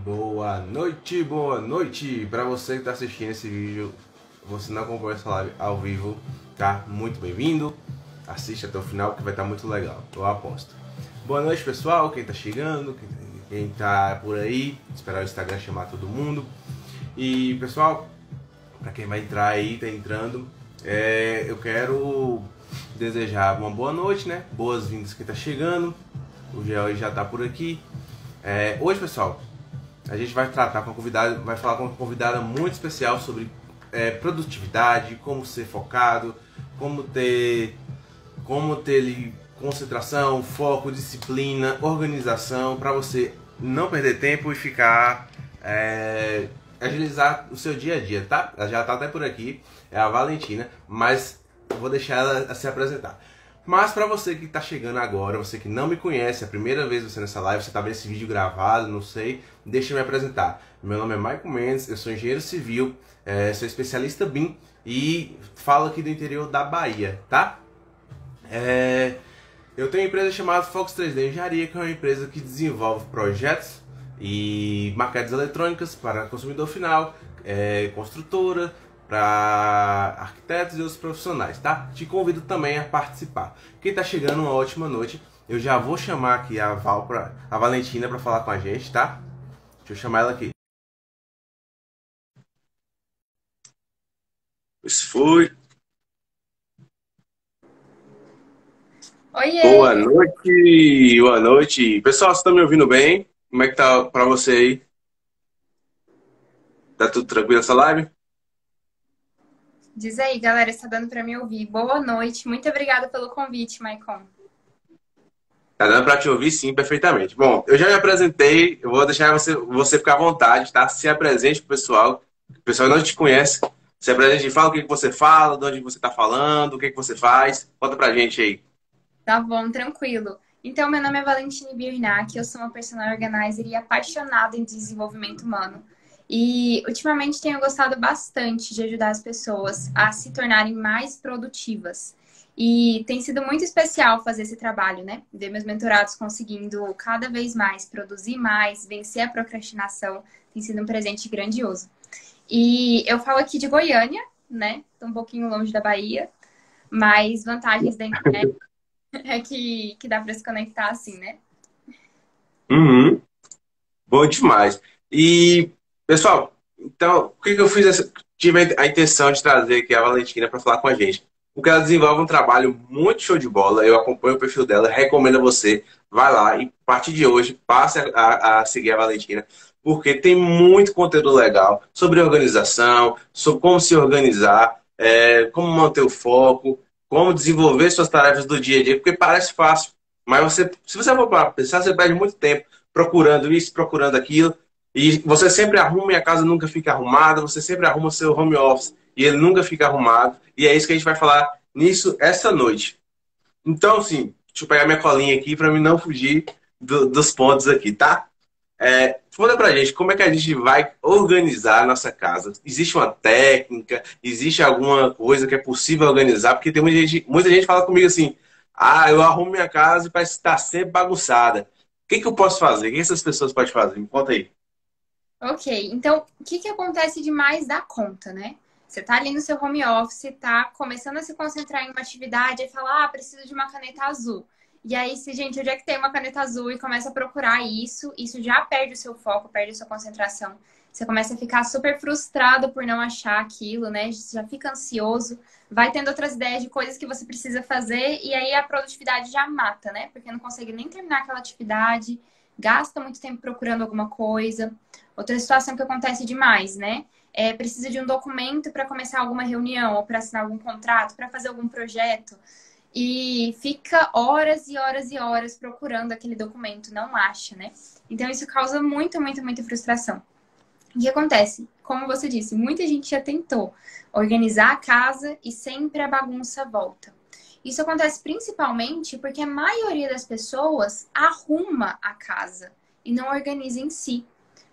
Boa noite para você que está assistindo esse vídeo. Você não acompanha essa live ao vivo, tá? Muito bem-vindo. Assiste até o final que vai estar muito legal, eu aposto. Boa noite, pessoal, quem tá chegando, quem tá por aí. Esperar o Instagram chamar todo mundo. E, pessoal, para quem vai entrar aí, tá entrando, eu quero desejar uma boa noite, né? Boas-vindas quem tá chegando. O Geo já tá por aqui. Hoje, pessoal, a gente vai tratar com uma convidada, vai falar com uma convidada muito especial sobre produtividade, como ser focado, como ter concentração, foco, disciplina, organização, para você não perder tempo e ficar agilizar o seu dia a dia, tá? Ela já tá até por aqui, é a Valentina, mas eu vou deixar ela se apresentar. Mas para você que está chegando agora, você que não me conhece, é a primeira vez você nessa live, você está vendo esse vídeo gravado, não sei, deixa eu me apresentar. Meu nome é Michael Mendes, eu sou engenheiro civil, sou especialista BIM e falo aqui do interior da Bahia, tá? Eu tenho uma empresa chamada Fox 3D Engenharia, que é uma empresa que desenvolve projetos e maquetes eletrônicas para consumidor final, construtora, para arquitetos e outros profissionais, tá? Te convido também a participar. Quem tá chegando, uma ótima noite. Eu já vou chamar aqui a Valentina para falar com a gente, tá? Deixa eu chamar ela aqui. Isso foi. Oiê! Boa noite, boa noite. Pessoal, vocês estão me ouvindo bem? Como é que tá para você aí? Tá tudo tranquilo nessa live? Diz aí, galera, está dando para me ouvir. Boa noite. Muito obrigada pelo convite, Maicon. Tá dando para te ouvir sim, perfeitamente. Bom, eu já me apresentei, eu vou deixar você ficar à vontade, tá? Se apresente pro pessoal. O pessoal não te conhece. Se apresente e fala o que você fala, de onde você tá falando, o que você faz. Conta pra gente aí. Tá bom, tranquilo. Então, meu nome é Valentine Birnac, eu sou uma personal organizer e apaixonada em desenvolvimento humano. E ultimamente tenho gostado bastante de ajudar as pessoas a se tornarem mais produtivas. E tem sido muito especial fazer esse trabalho, né? Ver meus mentorados conseguindo cada vez mais produzir mais, vencer a procrastinação, tem sido um presente grandioso. E eu falo aqui de Goiânia, né? Tô um pouquinho longe da Bahia, mas vantagens da internet é que dá para se conectar assim, né? Uhum. Bom demais. E, pessoal, então, por que eu tive a intenção de trazer aqui a Valentina para falar com a gente? Porque ela desenvolve um trabalho muito show de bola. Eu acompanho o perfil dela, recomendo a você. Vai lá e, a partir de hoje, passe a seguir a Valentina, porque tem muito conteúdo legal sobre organização, sobre como se organizar, como manter o foco, como desenvolver suas tarefas do dia a dia, porque parece fácil, mas se você for para pensar, você perde muito tempo procurando isso, procurando aquilo. E você sempre arruma e a casa nunca fica arrumada, você sempre arruma o seu home office e ele nunca fica arrumado. E é isso que a gente vai falar nisso essa noite. Então, assim, deixa eu pegar minha colinha aqui para mim não fugir dos pontos aqui, tá? Conta pra gente como é que a gente vai organizar a nossa casa. Existe uma técnica? Existe alguma coisa que é possível organizar? Porque tem muita gente fala comigo assim: ah, eu arrumo minha casa e parece estar sempre bagunçada. O que eu posso fazer? O que essas pessoas podem fazer? Me conta aí. Ok, então o que acontece de mais da conta, né? Você tá ali no seu home office, tá começando a se concentrar em uma atividade e fala, ah, preciso de uma caneta azul. E aí, se, gente, onde é que tem uma caneta azul e começa a procurar isso já perde o seu foco, perde a sua concentração. Você começa a ficar super frustrado por não achar aquilo, né? Já fica ansioso, vai tendo outras ideias de coisas que você precisa fazer e aí a produtividade já mata, né? Porque não consegue nem terminar aquela atividade, gasta muito tempo procurando alguma coisa. Outra situação que acontece demais, né? Precisa de um documento para começar alguma reunião ou para assinar algum contrato, para fazer algum projeto. E fica horas e horas e horas procurando aquele documento, não acha, né? Então isso causa muita frustração. O que acontece? Como você disse, muita gente já tentou organizar a casa e sempre a bagunça volta. Isso acontece principalmente porque a maioria das pessoas arruma a casa e não organiza em si.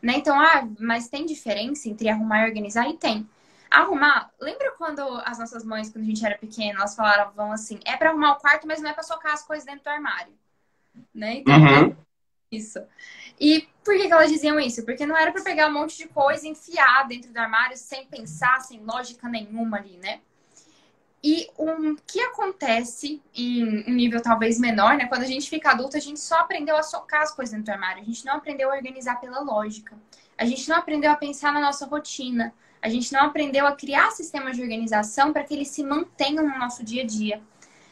Né? Então, mas tem diferença entre arrumar e organizar? E tem. Arrumar, lembra quando as nossas mães, quando a gente era pequena, elas falavam assim, é para arrumar o quarto, mas não é para socar as coisas dentro do armário, né? Então, Uhum. Isso. E por que que elas diziam isso? Porque não era para pegar um monte de coisa e enfiar dentro do armário sem pensar, sem lógica nenhuma ali, né? E o que acontece em um nível talvez menor, né? Quando a gente fica adulto, a gente só aprendeu a socar as coisas dentro do armário. A gente não aprendeu a organizar pela lógica. A gente não aprendeu a pensar na nossa rotina. A gente não aprendeu a criar sistemas de organização para que eles se mantenham no nosso dia a dia.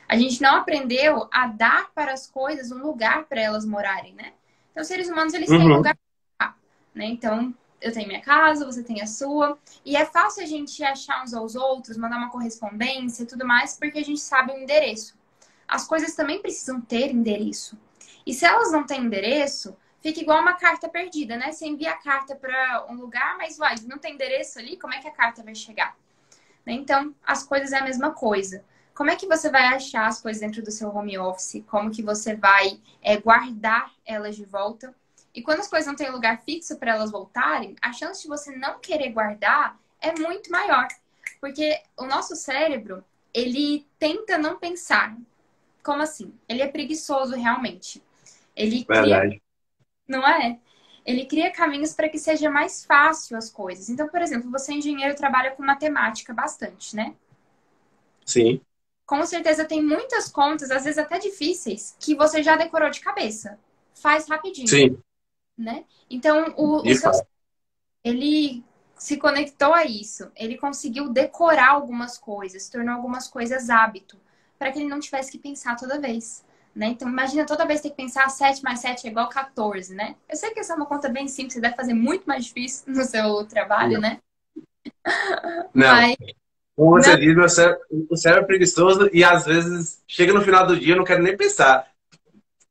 A gente não aprendeu a dar para as coisas um lugar para elas morarem, né? Então, os seres humanos, eles têm um Uhum. lugar para ficar, né? Então, eu tenho minha casa, você tem a sua. E é fácil a gente achar uns aos outros, mandar uma correspondência e tudo mais, porque a gente sabe o endereço. As coisas também precisam ter endereço. E se elas não têm endereço, fica igual uma carta perdida, né? Você envia a carta para um lugar, mas vai, não tem endereço ali, como é que a carta vai chegar? Né? Então, as coisas é a mesma coisa. Como é que você vai achar as coisas dentro do seu home office? Como que você vai guardar elas de volta? E quando as coisas não têm lugar fixo para elas voltarem, a chance de você não querer guardar é muito maior. Porque o nosso cérebro, ele tenta não pensar. Como assim? Ele é preguiçoso realmente. Ele cria, Verdade. não é? Ele cria caminhos para que seja mais fácil as coisas. Então, por exemplo, você é engenheiro, trabalha com matemática bastante, né? Sim. Com certeza tem muitas contas, às vezes até difíceis, que você já decorou de cabeça. Faz rapidinho, Sim. né? Então, o De seu, fato. ele se conectou a isso. Ele conseguiu decorar algumas coisas, tornou algumas coisas hábito, para que ele não tivesse que pensar toda vez. Né? Então, imagina toda vez ter que pensar 7 mais 7 é igual 14, né? Eu sei que essa é uma conta bem simples, você deve fazer muito mais difícil no seu trabalho, né? Não. Mas, Como não, você diz, o cérebro é preguiçoso e às vezes chega no final do dia, eu não quero nem pensar.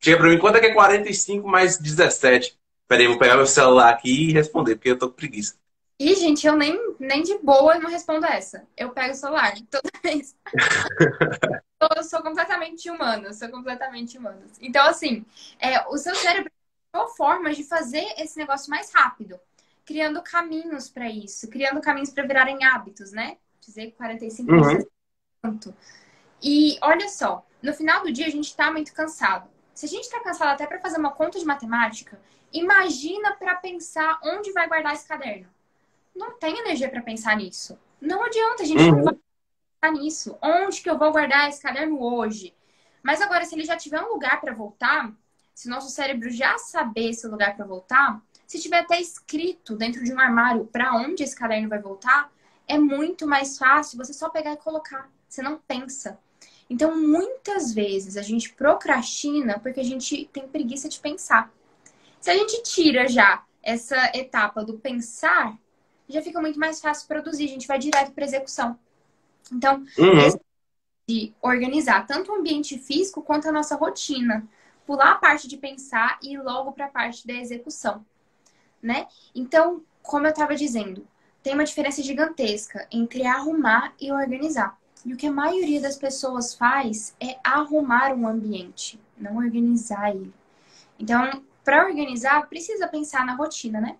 Chega pra mim, quanto é que é 45 mais 17? Peraí, vou pegar meu celular aqui e responder, porque eu tô com preguiça. e, gente, eu nem de boa não respondo essa. Eu pego o celular toda vez. Eu sou completamente humana, eu sou completamente humana. Então, assim, o seu cérebro criou formas de fazer esse negócio mais rápido, criando caminhos para isso, criando caminhos para virarem hábitos, né? Dizer que 45 mais Uhum. 17 é tanto. E olha só, no final do dia a gente tá muito cansado. Se a gente tá cansado até para fazer uma conta de matemática, imagina para pensar onde vai guardar esse caderno. Não tem energia para pensar nisso. Não adianta, a gente não vai Uhum. pensar nisso. Onde que eu vou guardar esse caderno hoje? Mas agora, se ele já tiver um lugar para voltar, se o nosso cérebro já saber esse lugar para voltar, se tiver até escrito dentro de um armário para onde esse caderno vai voltar, é muito mais fácil você só pegar e colocar. Você não pensa. Então, muitas vezes a gente procrastina porque a gente tem preguiça de pensar. Se a gente tira já essa etapa do pensar, já fica muito mais fácil produzir, a gente vai direto para execução. Então, esse Uhum. de organizar tanto o ambiente físico quanto a nossa rotina, pular a parte de pensar e ir logo para a parte da execução, né? Então, como eu estava dizendo, tem uma diferença gigantesca entre arrumar e organizar. E o que a maioria das pessoas faz é arrumar um ambiente, não organizar ele. Então, para organizar, precisa pensar na rotina, né?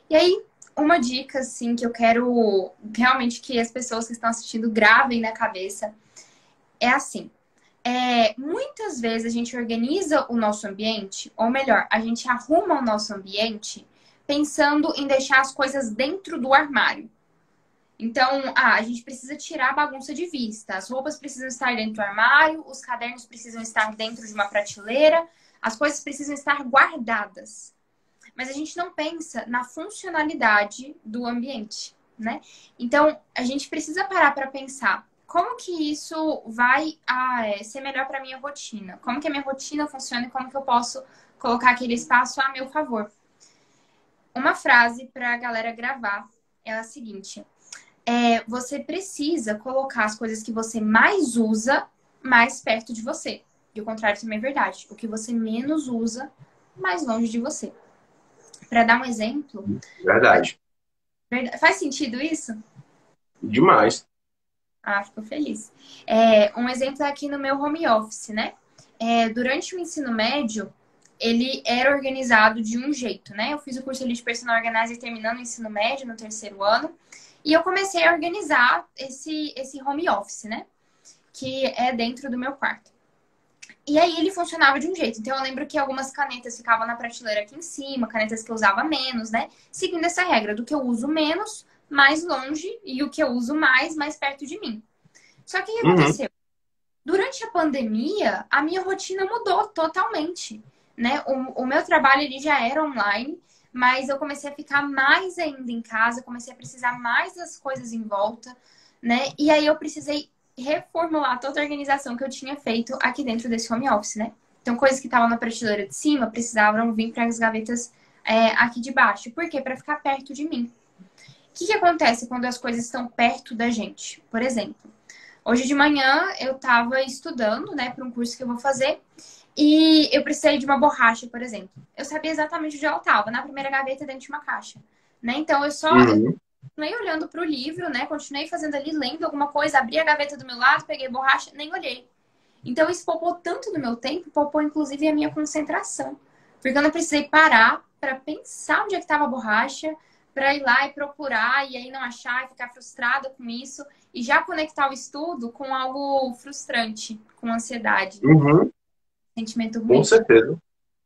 E aí, uma dica, assim, que eu quero realmente que as pessoas que estão assistindo gravem na cabeça é assim. Muitas vezes a gente organiza o nosso ambiente, ou melhor, a gente arruma o nosso ambiente pensando em deixar as coisas dentro do armário. Então, a gente precisa tirar a bagunça de vista. As roupas precisam estar dentro do armário, os cadernos precisam estar dentro de uma prateleira, as coisas precisam estar guardadas. Mas a gente não pensa na funcionalidade do ambiente, né? Então, a gente precisa parar para pensar como que isso vai ser melhor para minha rotina? Como que a minha rotina funciona e como que eu posso colocar aquele espaço a meu favor? Uma frase para a galera gravar é a seguinte: você precisa colocar as coisas que você mais usa mais perto de você. E o contrário também é verdade. O que você menos usa, mais longe de você. Para dar um exemplo, Verdade. faz sentido isso? Demais. Ah, fico feliz. Um exemplo é aqui no meu home office, né? Durante o ensino médio, ele era organizado de um jeito, né? Eu fiz o curso ali de personal organizer terminando o ensino médio no terceiro ano. E eu comecei a organizar esse home office, né? Que é dentro do meu quarto. E aí ele funcionava de um jeito. Então eu lembro que algumas canetas ficavam na prateleira aqui em cima, canetas que eu usava menos, né? Seguindo essa regra do que eu uso menos, mais longe, e o que eu uso mais, mais perto de mim. Só que o que Uhum. aconteceu? Durante a pandemia, a minha rotina mudou totalmente, né? O meu trabalho ele já era online, mas eu comecei a ficar mais ainda em casa, comecei a precisar mais das coisas em volta, né? E aí eu precisei reformular toda a organização que eu tinha feito aqui dentro desse home office, né? Então, coisas que estavam na prateleira de cima precisavam vir para as gavetas aqui de baixo. Por quê? Para ficar perto de mim. O que acontece quando as coisas estão perto da gente? Por exemplo, hoje de manhã eu estava estudando, né, para um curso que eu vou fazer e eu precisei de uma borracha, por exemplo. Eu sabia exatamente onde ela estava, na primeira gaveta dentro de uma caixa, né? Então eu Uhum. continuei olhando para o livro, né? Continuei fazendo ali, lendo alguma coisa, abri a gaveta do meu lado, peguei borracha, nem olhei. Então isso poupou tanto do meu tempo, poupou inclusive a minha concentração, porque eu não precisei parar para pensar onde é que estava a borracha, para ir lá e procurar e aí não achar e ficar frustrada com isso e já conectar o estudo com algo frustrante, com ansiedade, Uhum. sentimento Com ruim, certeza.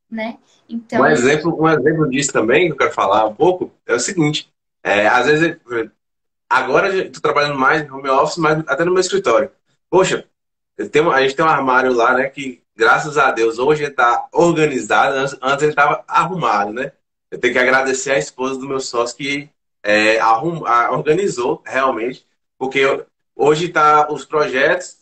né? Então, Um exemplo disso também, que eu quero falar um pouco, é o seguinte. Às vezes, agora eu tô trabalhando mais no home office, mas até no meu escritório. Poxa, a gente tem um armário lá, né, que, graças a Deus, hoje ele tá organizado, antes ele tava arrumado, né? Eu tenho que agradecer a esposa do meu sócio que organizou realmente, porque hoje tá os projetos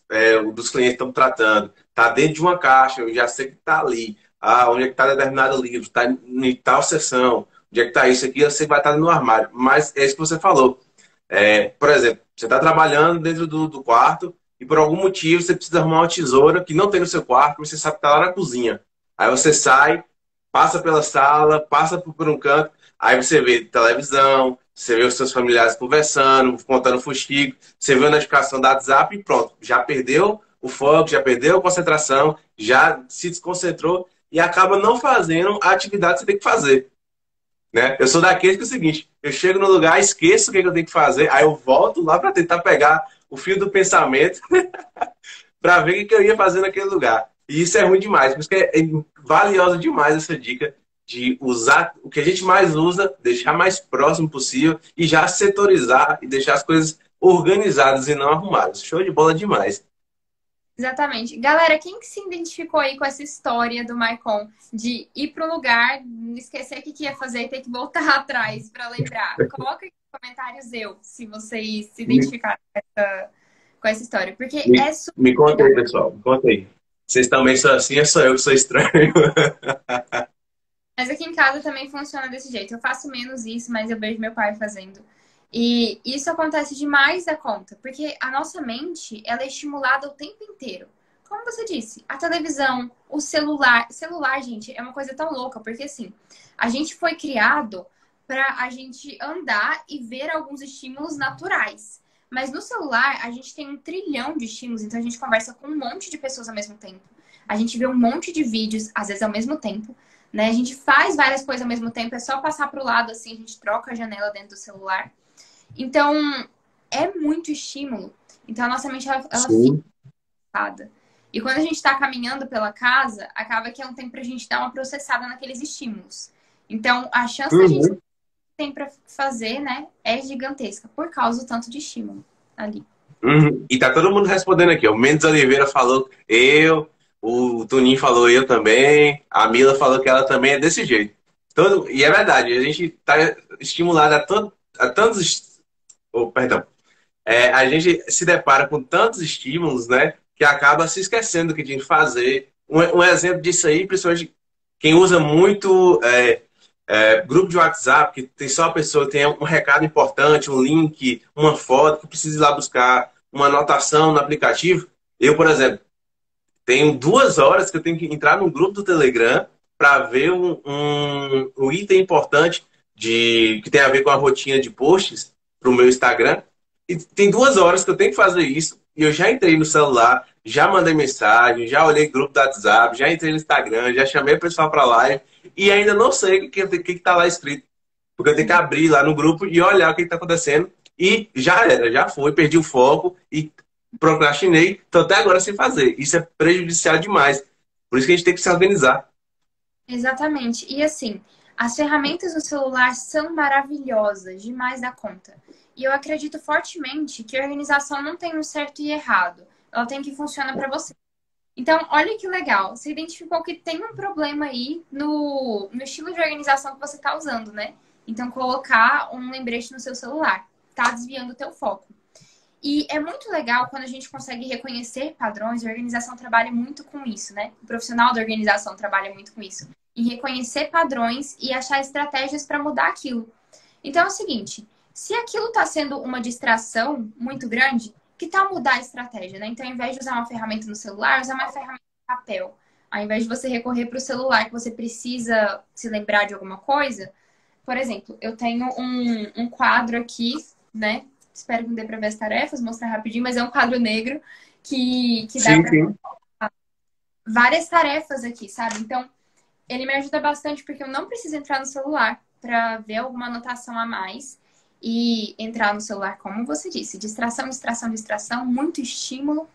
dos clientes estão tratando, tá dentro de uma caixa, eu já sei que tá ali. Ah, onde é que tá determinado livro, tá em tal seção, onde é que tá isso aqui, eu sei que vai estar no armário. Mas é isso que você falou. Por exemplo, você está trabalhando dentro do quarto e por algum motivo você precisa arrumar uma tesoura que não tem no seu quarto, mas você sabe que está lá na cozinha. Aí você sai, passa pela sala, passa por um canto, aí você vê televisão, você vê os seus familiares conversando, contando fuxico, você vê a notificação do WhatsApp e pronto, já perdeu o foco, já perdeu a concentração, já se desconcentrou e acaba não fazendo a atividade que você tem que fazer, né? Eu sou daqueles que é o seguinte, eu chego no lugar, esqueço o que eu tenho que fazer, aí eu volto lá para tentar pegar o fio do pensamento para ver o que eu ia fazer naquele lugar. E isso é ruim demais, por isso que é valiosa demais essa dica de usar o que a gente mais usa, deixar mais próximo possível e já setorizar e deixar as coisas organizadas e não arrumadas. Show de bola demais. exatamente. Galera, quem que se identificou aí com essa história do Maicon de ir para o lugar, esquecer o que ia fazer e ter que voltar atrás para lembrar? Coloca aqui nos comentários eu, se vocês se Me, identificaram com essa história, porque me, é super me conta legal. aí, pessoal, me conta aí. Vocês também são assim, ou sou eu que sou estranho? Mas aqui em casa também funciona desse jeito. Eu faço menos isso, mas eu vejo meu pai fazendo. E isso acontece demais da conta, porque a nossa mente, ela é estimulada o tempo inteiro. Como você disse, a televisão, o celular. Celular, gente, é uma coisa tão louca, porque assim, a gente foi criado para a gente andar e ver alguns estímulos naturais. Mas no celular, a gente tem 1 trilhão de estímulos, então a gente conversa com um monte de pessoas ao mesmo tempo. A gente vê um monte de vídeos, às vezes ao mesmo tempo, né? A gente faz várias coisas ao mesmo tempo, é só passar para o lado assim, a gente troca a janela dentro do celular. Então, é muito estímulo. Então, a nossa mente, ela fica Sim. cansada. E quando a gente está caminhando pela casa, acaba que é um tempo para a gente dar uma processada naqueles estímulos. Então, a chance da gente Uhum. tem para fazer, né, é gigantesca, por causa do tanto de estímulo ali. Uhum. E tá todo mundo respondendo aqui. O Mendes Oliveira falou eu, o Tunin falou eu também, a Mila falou que ela também é desse jeito. E é verdade, a gente tá estimulado a tantos. Oh, perdão. A gente se depara com tantos estímulos, né, que acaba se esquecendo do que tinha que fazer. Um exemplo disso aí, principalmente quem usa muito grupo de WhatsApp, que tem só a pessoa que tem um recado importante, um link, uma foto, que precisa ir lá buscar uma anotação no aplicativo. Eu, por exemplo, tenho 2 horas que eu tenho que entrar no grupo do Telegram para ver um item importante que tem a ver com a rotina de posts para o meu Instagram. E tem 2 horas que eu tenho que fazer isso. E eu já entrei no celular, já mandei mensagem, já olhei grupo do WhatsApp, já entrei no Instagram, já chamei o pessoal para live e ainda não sei o que está lá escrito. Porque eu tenho que abrir lá no grupo e olhar o que está acontecendo. E já era, já foi, perdi o foco e procrastinei, tô até agora sem fazer. Isso é prejudicial demais. Por isso que a gente tem que se organizar. Exatamente. E assim, as ferramentas do celular são maravilhosas, demais da conta. E eu acredito fortemente que a organização não tem um certo e errado. Ela tem que funcionar para você. Então, olha que legal. Você identificou que tem um problema aí no estilo de organização que você está usando, né? Então, colocar um lembrete no seu celular. Tá desviando o teu foco. E é muito legal quando a gente consegue reconhecer padrões. A organização trabalha muito com isso, né? O profissional da organização trabalha muito com isso. Em reconhecer padrões e achar estratégias para mudar aquilo. Então é o seguinte, se aquilo está sendo uma distração muito grande, que tal mudar a estratégia, né? Então, ao invés de usar uma ferramenta no celular, usar uma ferramenta de papel. Ao invés de você recorrer para o celular que você precisa se lembrar de alguma coisa, por exemplo, eu tenho um quadro aqui, né? Espero que não dê para ver as tarefas, mostrar rapidinho, mas é um quadro negro que dá Sim, para sim. várias tarefas aqui, sabe? Então, ele me ajuda bastante porque eu não preciso entrar no celular para ver alguma anotação a mais e entrar no celular, como você disse, distração, distração, distração, muito estímulo.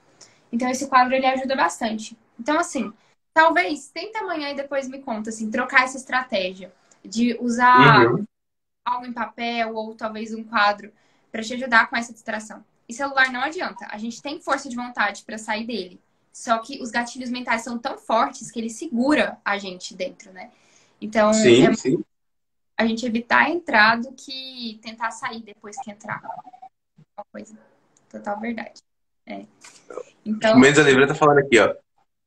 Então, esse quadro ele ajuda bastante. Então, assim, talvez tenta amanhã e depois me conta, assim, trocar essa estratégia de usar Uhum. algo em papel ou talvez um quadro para te ajudar com essa distração. E celular não adianta. A gente tem força de vontade para sair dele. Só que os gatilhos mentais são tão fortes que ele segura a gente dentro, né? Então, Sim, é sim. a gente evitar entrar do que tentar sair depois que entrar. Uma coisa. Total verdade. É. Então, Mendes Oliveira tá falando aqui, ó.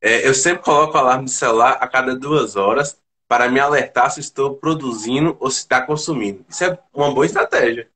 Eu sempre coloco o alarme do celular a cada 2 horas para me alertar se estou produzindo ou se está consumindo. Isso é uma boa estratégia.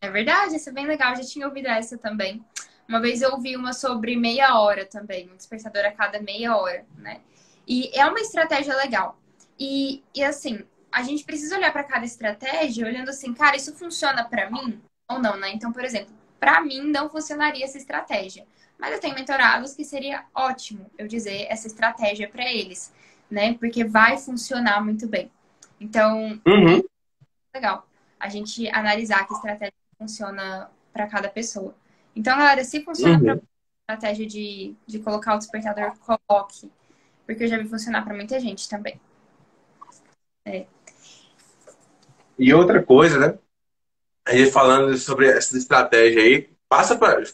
é verdade, isso é bem legal. Eu já tinha ouvido essa também. Uma vez eu ouvi uma sobre meia hora também, um despertador a cada meia hora, né? E é uma estratégia legal. E assim, a gente precisa olhar para cada estratégia olhando assim, cara, isso funciona para mim ou não, né? Então, por exemplo, para mim não funcionaria essa estratégia. Mas eu tenho mentorados que seria ótimo eu dizer essa estratégia para eles, né? Porque vai funcionar muito bem. Então, Uhum, legal a gente analisar que estratégia funciona para cada pessoa. Então, galera, se funciona para uhum. estratégia de colocar o despertador, coloque. Porque eu já vi funcionar para muita gente também. É. E outra coisa, né? A gente falando sobre essa estratégia aí,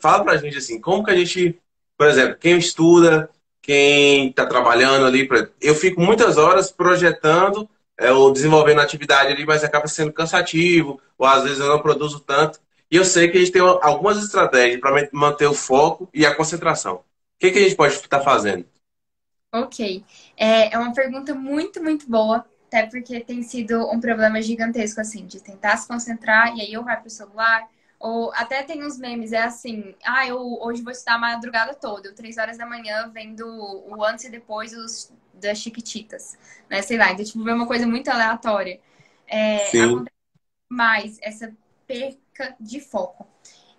fala pra gente assim, como que a gente, por exemplo, quem estuda, quem está trabalhando ali, eu fico muitas horas projetando ou desenvolvendo atividade ali, mas acaba sendo cansativo, ou às vezes eu não produzo tanto. E eu sei que a gente tem algumas estratégias para manter o foco e a concentração. O que que a gente pode estar fazendo? Ok. É uma pergunta muito, muito boa. Até porque tem sido um problema gigantesco, assim, de tentar se concentrar e aí eu vai pro celular. Ou até tem uns memes, é assim, eu hoje vou estudar a madrugada toda, eu 3 horas da manhã vendo o antes e depois das Chiquititas, né? Sei lá, então, tipo, ver uma coisa muito aleatória. Sim. Acontece mais essa perca de foco.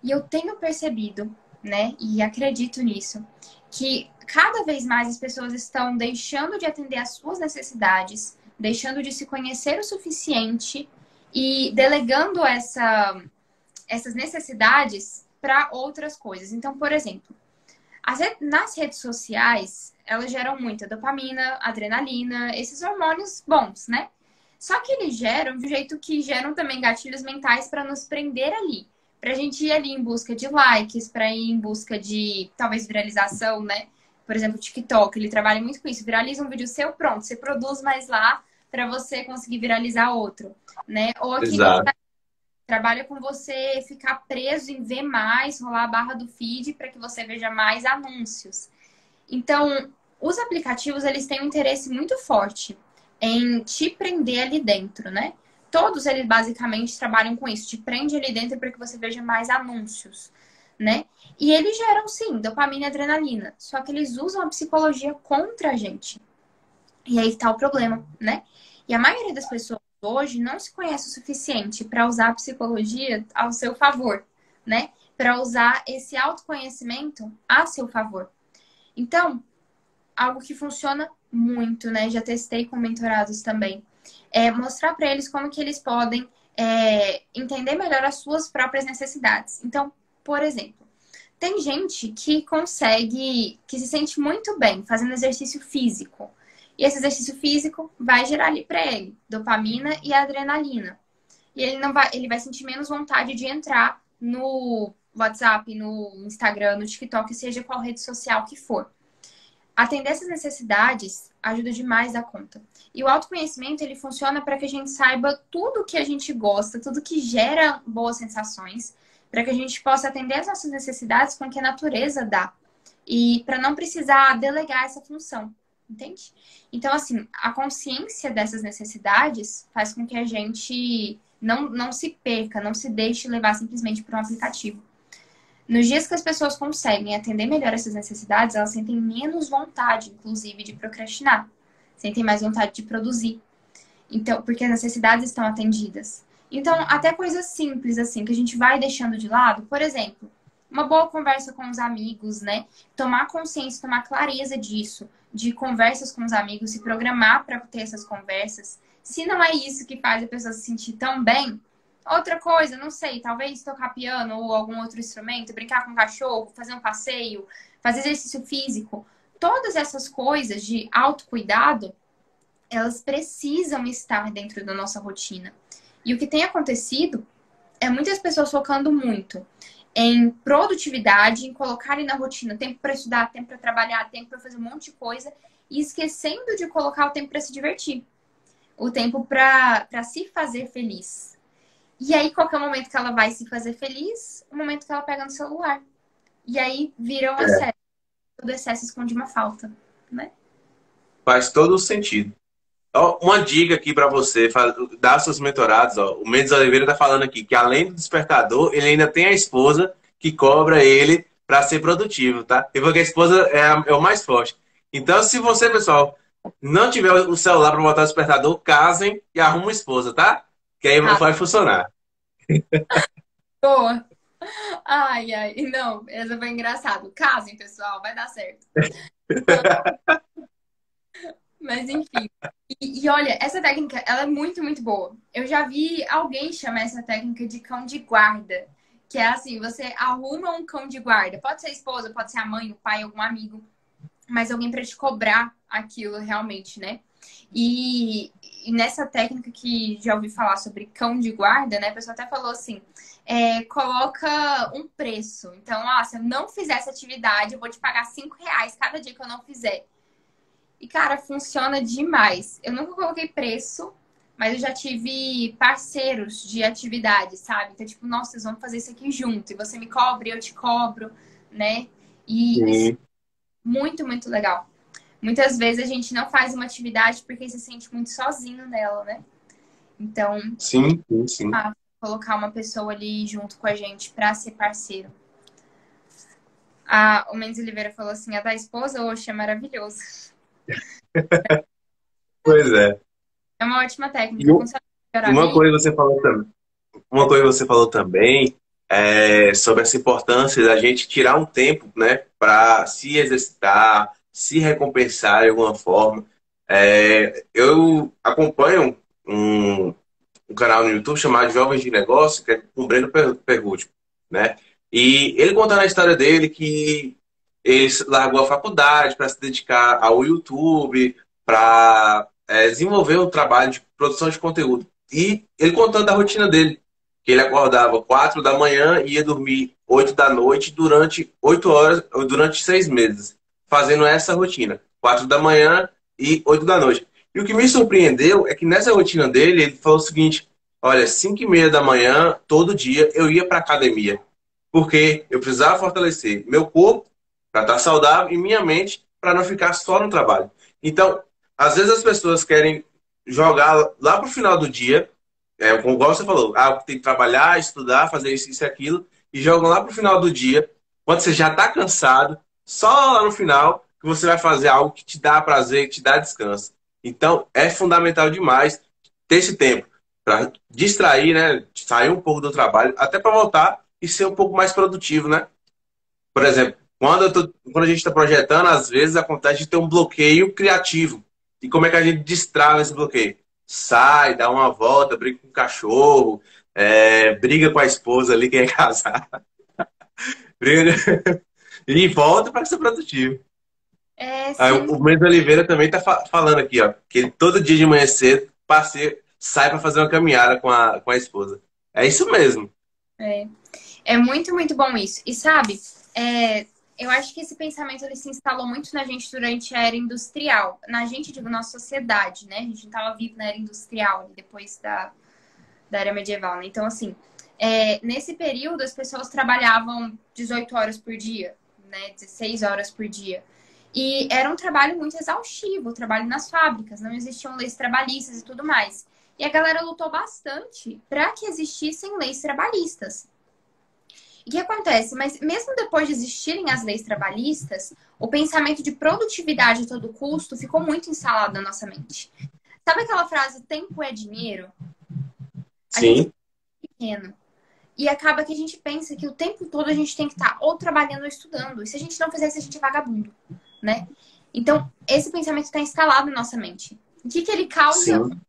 E eu tenho percebido, né, e acredito nisso, que cada vez mais as pessoas estão deixando de atender às suas necessidades, deixando de se conhecer o suficiente e delegando essas necessidades para outras coisas. Então, por exemplo, nas redes sociais, elas geram muita dopamina, adrenalina, esses hormônios bons, né? Só que eles geram de um jeito que geram também gatilhos mentais para nos prender ali. Pra gente ir ali em busca de likes, para ir em busca de talvez viralização, né? Por exemplo, o TikTok, ele trabalha muito com isso. Viraliza um vídeo seu, pronto, você produz mais lá para você conseguir viralizar outro, né? Ou aqui no Exato. trabalha com você ficar preso em ver mais, rolar a barra do feed para que você veja mais anúncios. Então, os aplicativos, eles têm um interesse muito forte em te prender ali dentro, né? Todos eles basicamente trabalham com isso, te prende ali dentro para que você veja mais anúncios, né? E eles geram, sim, dopamina e adrenalina, só que eles usam a psicologia contra a gente. E aí tá o problema, né? E a maioria das pessoas hoje não se conhece o suficiente para usar a psicologia ao seu favor, né? Para usar esse autoconhecimento a seu favor. Então, algo que funciona muito, né? Já testei com mentorados também. É mostrar para eles como que eles podem entender melhor as suas próprias necessidades. Então, por exemplo, Tem gente que consegue, que se sente muito bem fazendo exercício físico. E esse exercício físico vai gerar ali para ele dopamina e adrenalina. E ele vai sentir menos vontade de entrar no WhatsApp, no Instagram, no TikTok, seja qual rede social que for. Atender essas necessidades ajuda demais da conta. E o autoconhecimento, ele funciona para que a gente saiba tudo que a gente gosta, tudo que gera boas sensações, para que a gente possa atender as nossas necessidades com o que a natureza dá. E para não precisar delegar essa função, entende? Então, assim, a consciência dessas necessidades faz com que a gente não se perca, não se deixe levar simplesmente por um aplicativo. Nos dias que as pessoas conseguem atender melhor essas necessidades, elas sentem menos vontade, inclusive, de procrastinar. Sentem mais vontade de produzir. Então, porque as necessidades estão atendidas. Então, até coisas simples, assim, que a gente vai deixando de lado. Por exemplo, uma boa conversa com os amigos, né? Tomar consciência, tomar clareza disso. De conversas com os amigos, se programar para ter essas conversas. Se não é isso que faz a pessoa se sentir tão bem, outra coisa, não sei, talvez tocar piano ou algum outro instrumento, brincar com o cachorro, fazer um passeio, fazer exercício físico. Todas essas coisas de autocuidado, elas precisam estar dentro da nossa rotina. E o que tem acontecido é muitas pessoas focando muito em produtividade, em colocarem na rotina tempo para estudar, tempo para trabalhar, tempo para fazer um monte de coisa e esquecendo de colocar o tempo para se divertir, o tempo para se fazer feliz. E aí, qualquer momento que ela vai se fazer feliz, o momento que ela pega no celular. E aí, vira um excesso. Todo excesso esconde uma falta, né? Faz todo o sentido. Ó, uma dica aqui para você, dar seus mentorados. Ó, o Mendes Oliveira tá falando aqui que além do despertador, ele ainda tem a esposa que cobra ele para ser produtivo, tá? E porque a esposa é o mais forte. Então, se você, pessoal, não tiver o celular para botar o despertador, casem e arrumem uma esposa, tá? Que aí vai funcionar. Boa. Ai, ai. Não, essa foi engraçado. Casem, pessoal, vai dar certo. Mas enfim. E olha, essa técnica, ela é muito, muito boa. Eu já vi alguém chamar essa técnica de cão de guarda. Que é assim, você arruma um cão de guarda. Pode ser a esposa, pode ser a mãe, o pai, algum amigo. Mas alguém para te cobrar aquilo realmente, né? E nessa técnica que já ouvi falar sobre cão de guarda, né? A pessoa até falou assim, coloca um preço. Então, se eu não fizer essa atividade, eu vou te pagar R$ 5 cada dia que eu não fizer. E, cara, funciona demais. Eu nunca coloquei preço, mas eu já tive parceiros de atividade, sabe? Então, tipo, nossa, vocês vão fazer isso aqui junto. E você me cobra, eu te cobro, né? E isso é muito, muito legal. Muitas vezes a gente não faz uma atividade porque se sente muito sozinho nela, né? Então, sim. Colocar uma pessoa ali junto com a gente para ser parceiro. O Mendes Oliveira falou assim, a da esposa, oxe, é maravilhoso. Pois é. É uma ótima técnica. Uma coisa que você falou também sobre essa importância da gente tirar um tempo, né, para se exercitar, se recompensar de alguma forma. Eu acompanho um canal no YouTube chamado Jovens de Negócio, que é com o Breno Pergucci, né? E ele contando a história dele que ele largou a faculdade para se dedicar ao YouTube, para desenvolver um trabalho de produção de conteúdo. E ele contando a rotina dele, que ele acordava 4 da manhã e ia dormir 8 da noite durante 8 horas, durante 6 meses, fazendo essa rotina, 4 da manhã e 8 da noite. E o que me surpreendeu é que nessa rotina dele, ele falou o seguinte, olha, 5:30 da manhã, todo dia, eu ia para academia, porque eu precisava fortalecer meu corpo para estar saudável e minha mente para não ficar só no trabalho. Então, às vezes as pessoas querem jogar lá para o final do dia, como você falou, tem que trabalhar, estudar, fazer isso e aquilo, e jogam lá para o final do dia, quando você já está cansado, só lá no final que você vai fazer algo que te dá prazer, que te dá descanso. Então, é fundamental demais ter esse tempo para distrair, né? Sair um pouco do trabalho, até para voltar e ser um pouco mais produtivo, né? Por exemplo, quando a gente está projetando, às vezes acontece de ter um bloqueio criativo. E como é que a gente destrava esse bloqueio? Sai, dá uma volta, briga com o cachorro, briga com a esposa ali, quem é casado. E volta para ser produtivo. É, Aí, sim, o Mendes Oliveira também tá falando aqui, ó, que ele todo dia de manhã cedo sai para fazer uma caminhada com a esposa. É isso mesmo. é. É muito, muito bom isso. E sabe, eu acho que esse pensamento ele se instalou muito na gente durante a era industrial. Na gente, digo, na sociedade, né? A gente não estava vivo na era industrial, ali, depois da era medieval, né? Então, assim, nesse período as pessoas trabalhavam 18 horas por dia, né? 16 horas por dia. E era um trabalho muito exaustivo, o trabalho nas fábricas, não existiam leis trabalhistas e tudo mais. E a galera lutou bastante para que existissem leis trabalhistas. E o que acontece? Mas mesmo depois de existirem as leis trabalhistas, o pensamento de produtividade a todo custo ficou muito instalado na nossa mente. Sabe aquela frase, tempo é dinheiro? A gente Sim. é pequeno. E acaba que a gente pensa que o tempo todo a gente tem que estar ou trabalhando ou estudando. E se a gente não fizer isso, a gente é vagabundo, né? Então, esse pensamento está instalado na nossa mente. O que ele causa? Sim.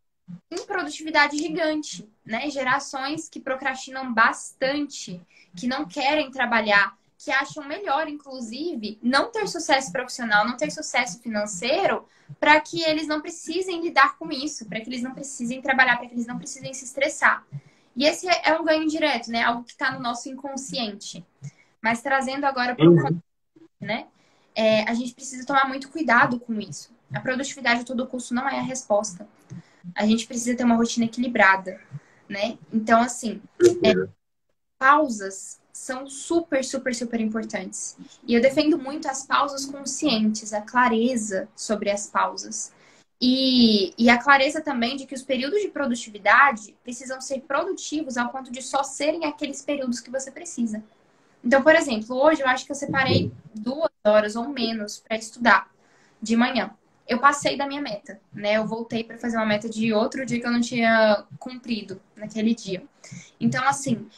Improdutividade gigante, né? Gerações que procrastinam bastante, que não querem trabalhar, que acham melhor, inclusive, não ter sucesso profissional, não ter sucesso financeiro, para que eles não precisem lidar com isso, para que eles não precisem trabalhar, para que eles não precisem se estressar. E esse é um ganho direto, né? Algo que está no nosso inconsciente. Mas trazendo agora para o consciente, Uhum. né? A gente precisa tomar muito cuidado com isso. A produtividade a todo custo não é a resposta. A gente precisa ter uma rotina equilibrada, né? Então, assim, pausas são super, super, super importantes. E eu defendo muito as pausas conscientes, a clareza sobre as pausas. E a clareza também de que os períodos de produtividade precisam ser produtivos ao ponto de só serem aqueles períodos que você precisa. Então, por exemplo, hoje eu acho que eu separei 2 horas ou menos para estudar de manhã. Eu passei da minha meta, né? Eu voltei para fazer uma meta de outro dia que eu não tinha cumprido naquele dia. Então, assim,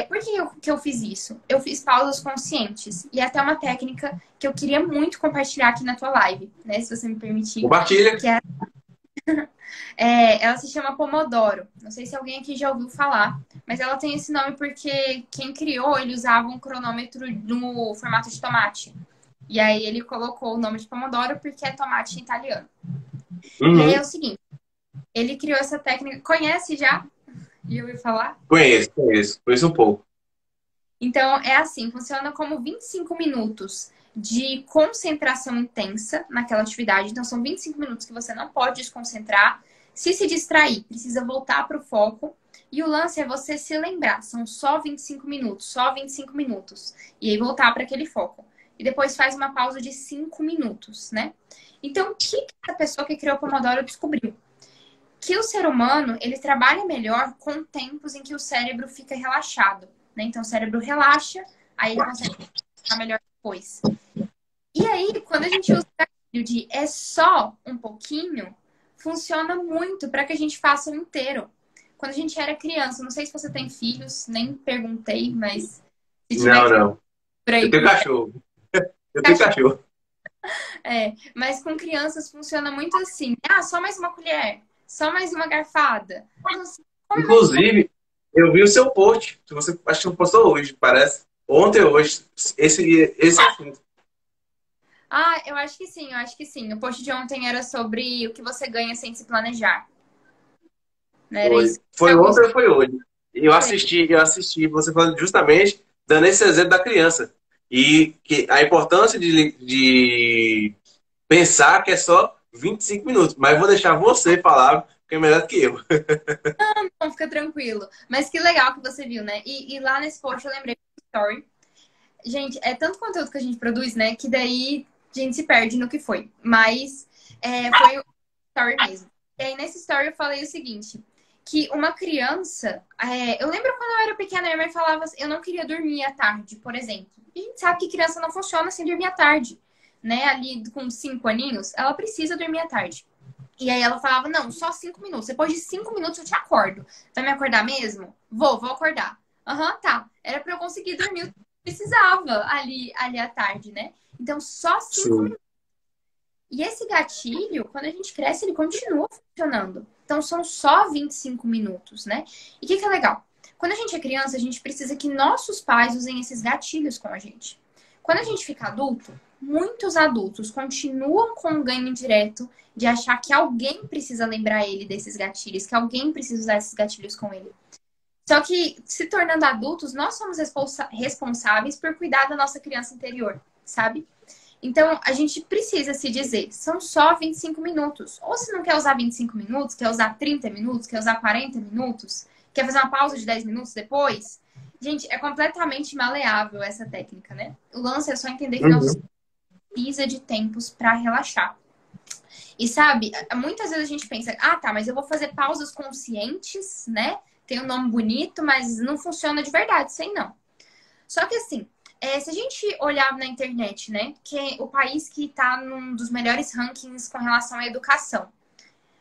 por que eu fiz isso? Eu fiz pausas conscientes. E até uma técnica que eu queria muito compartilhar aqui na tua live, né? Se você me permitir. Compartilha. Que ela se chama Pomodoro. Não sei se alguém aqui já ouviu falar, mas ela tem esse nome porque quem criou, ele usava um cronômetro no formato de tomate. E aí ele colocou o nome de Pomodoro porque é tomate em italiano. E aí é Uhum. o seguinte, ele criou essa técnica. Conhece já? Já ouviu falar? Conheço, conheço. Conheço um pouco. Então, é assim, funciona como 25 minutos de concentração intensa naquela atividade. Então, são 25 minutos que você não pode desconcentrar. Se distrair, precisa voltar para o foco. E o lance é você se lembrar, são só 25 minutos, só 25 minutos. E aí voltar para aquele foco. E depois faz uma pausa de 5 minutos, né? Então, o que a pessoa que criou o Pomodoro descobriu? Que o ser humano, ele trabalha melhor com tempos em que o cérebro fica relaxado, né? Então, o cérebro relaxa, aí ele consegue ficar melhor depois. E aí, quando a gente usa o gatilho de é só um pouquinho, funciona muito para que a gente faça o inteiro. Quando a gente era criança, não sei se você tem filhos, nem perguntei, mas se tiver Não, criança não. por Eu aí tenho com cachorro. Eu tenho cachorro, cachorro. mas com crianças funciona muito assim. Ah, só mais uma colher, só mais uma garfada. Nossa, come mais um pouco. Inclusive, eu vi o seu post. Que você acho que postou hoje, parece. Ontem ou hoje. Esse assunto. Ah, eu acho que sim, eu acho que sim. O post de ontem era sobre o que você ganha sem se planejar. Né? Era Foi. isso. Foi Alguns ontem ou foi hoje? foi. Eu assisti você falando justamente dando esse exemplo da criança. E que a importância de pensar que é só 25 minutos. Mas eu vou deixar você falar, porque é melhor do que eu. Não, fica tranquilo. Mas que legal que você viu, né? E lá nesse post eu lembrei do story. Gente, é tanto conteúdo que a gente produz, né? Que daí a gente se perde no que foi. Mas foi o story mesmo. E aí nesse story eu falei o seguinte. Que uma criança... eu lembro quando eu era pequena, minha mãe falava assim, eu não queria dormir à tarde, por exemplo. E a gente sabe que criança não funciona sem dormir à tarde. Né? Ali com 5 aninhos, ela precisa dormir à tarde. E aí ela falava, não, só 5 minutos. Depois de 5 minutos eu te acordo. Vai me acordar mesmo? Vou acordar. Aham, tá. Era pra eu conseguir dormir o que eu precisava ali à tarde, né? Então, só cinco Sim. minutos. E esse gatilho, quando a gente cresce, ele continua funcionando. Então, são só 25 minutos, né? E o que é legal? Quando a gente é criança, a gente precisa que nossos pais usem esses gatilhos com a gente. Quando a gente fica adulto, muitos adultos continuam com o ganho indireto de achar que alguém precisa lembrar ele desses gatilhos, que alguém precisa usar esses gatilhos com ele. Só que, se tornando adultos, nós somos responsáveis por cuidar da nossa criança interior, sabe? Então, a gente precisa se dizer, são só 25 minutos. Ou se não quer usar 25 minutos, quer usar 30 minutos, quer usar 40 minutos, quer fazer uma pausa de 10 minutos depois. Gente, é completamente maleável essa técnica, né? O lance é só entender que nós precisa de tempos para relaxar. E sabe, muitas vezes a gente pensa, ah, tá, mas eu vou fazer pausas conscientes, né? Tem um nome bonito, mas não funciona de verdade, sei não. Só que assim, se a gente olhar na internet, né, que é o país que está num dos melhores rankings com relação à educação,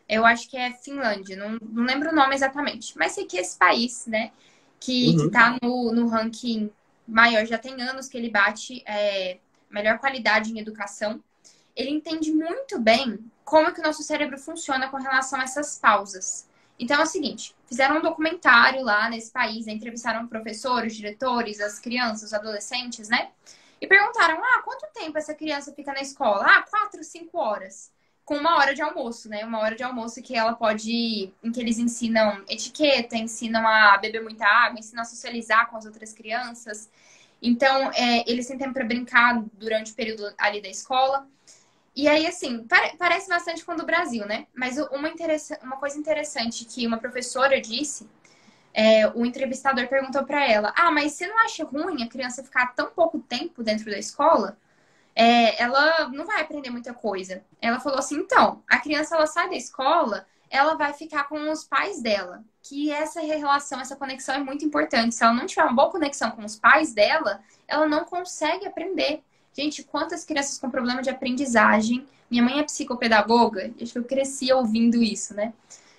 eu acho que é Finlândia, não lembro o nome exatamente, mas sei que esse país, né, que está no ranking maior, já tem anos que ele bate melhor qualidade em educação, ele entende muito bem como que o nosso cérebro funciona com relação a essas pausas. Então é o seguinte, fizeram um documentário lá nesse país, né? Entrevistaram professores, diretores, as crianças, os adolescentes, né? E perguntaram, quanto tempo essa criança fica na escola? 4, 5 horas. Com 1 hora de almoço, né? 1 hora de almoço que ela pode... Em que eles ensinam etiqueta, ensinam a beber muita água, ensinam a socializar com as outras crianças. Então, eles têm tempo para brincar durante o período ali da escola. E aí, assim, parece bastante com o do Brasil, né? Mas uma coisa interessante que uma professora disse, o entrevistador perguntou para ela, mas você não acha ruim a criança ficar tão pouco tempo dentro da escola? Ela não vai aprender muita coisa. Ela falou assim, então, a criança, ela sai da escola, ela vai ficar com os pais dela. Que essa relação, essa conexão é muito importante. Se ela não tiver uma boa conexão com os pais dela, ela não consegue aprender. Gente, quantas crianças com problema de aprendizagem... Minha mãe é psicopedagoga, acho que eu cresci ouvindo isso, né?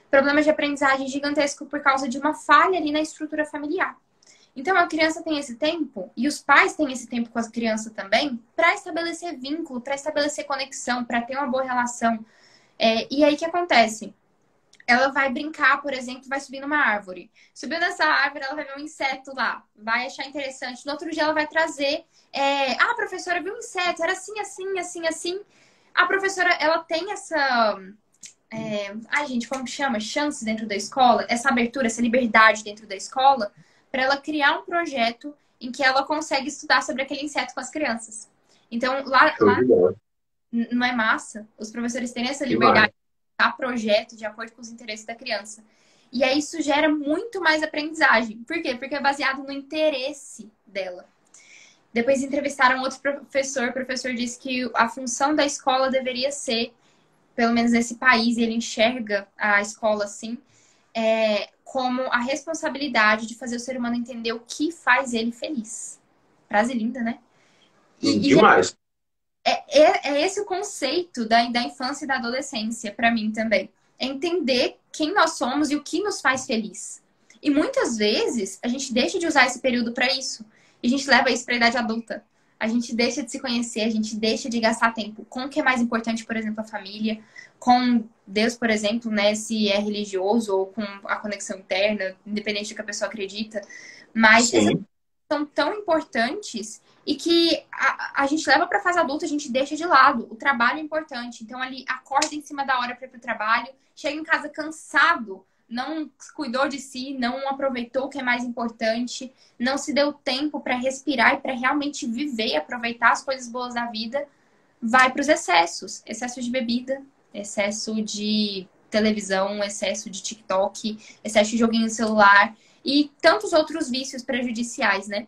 Problema de aprendizagem gigantesco por causa de uma falha ali na estrutura familiar. Então, a criança tem esse tempo, e os pais têm esse tempo com a criança também, para estabelecer vínculo, para estabelecer conexão, para ter uma boa relação. E aí, o que acontece? Ela vai brincar, por exemplo, vai subir numa árvore. Subiu nessa árvore, ela vai ver um inseto lá. Vai achar interessante. No outro dia, ela vai trazer... professora, viu um inseto? Era assim, assim, assim, assim. A professora, ela tem essa... gente, como chama? Chance dentro da escola. Essa abertura, essa liberdade dentro da escola. Para ela criar um projeto em que ela consegue estudar sobre aquele inseto com as crianças. Então, lá não é massa? Os professores têm essa liberdade a projeto de acordo com os interesses da criança. E aí isso gera muito mais aprendizagem. Por quê? Porque é baseado no interesse dela. Depois entrevistaram outro professor. O professor disse que a função da escola deveria ser, pelo menos nesse país, e ele enxerga a escola assim, como a responsabilidade de fazer o ser humano entender o que faz ele feliz. Frase linda, né? Demais. É esse o conceito da infância e da adolescência, para mim também. É entender quem nós somos e o que nos faz feliz. E muitas vezes a gente deixa de usar esse período para isso. E a gente leva isso para a idade adulta. A gente deixa de se conhecer, a gente deixa de gastar tempo com o que é mais importante, por exemplo, a família, com Deus, por exemplo, né, se é religioso ou com a conexão interna, independente do que a pessoa acredita. Mas são tão importantes e que a gente leva para a fase adulta, a gente deixa de lado. O trabalho é importante. Então, ali, acorda em cima da hora para ir para o trabalho, chega em casa cansado, não cuidou de si, não aproveitou o que é mais importante, não se deu tempo para respirar e para realmente viver e aproveitar as coisas boas da vida, vai para os excessos. Excesso de bebida, excesso de televisão, excesso de TikTok, excesso de joguinho no celular e tantos outros vícios prejudiciais, né?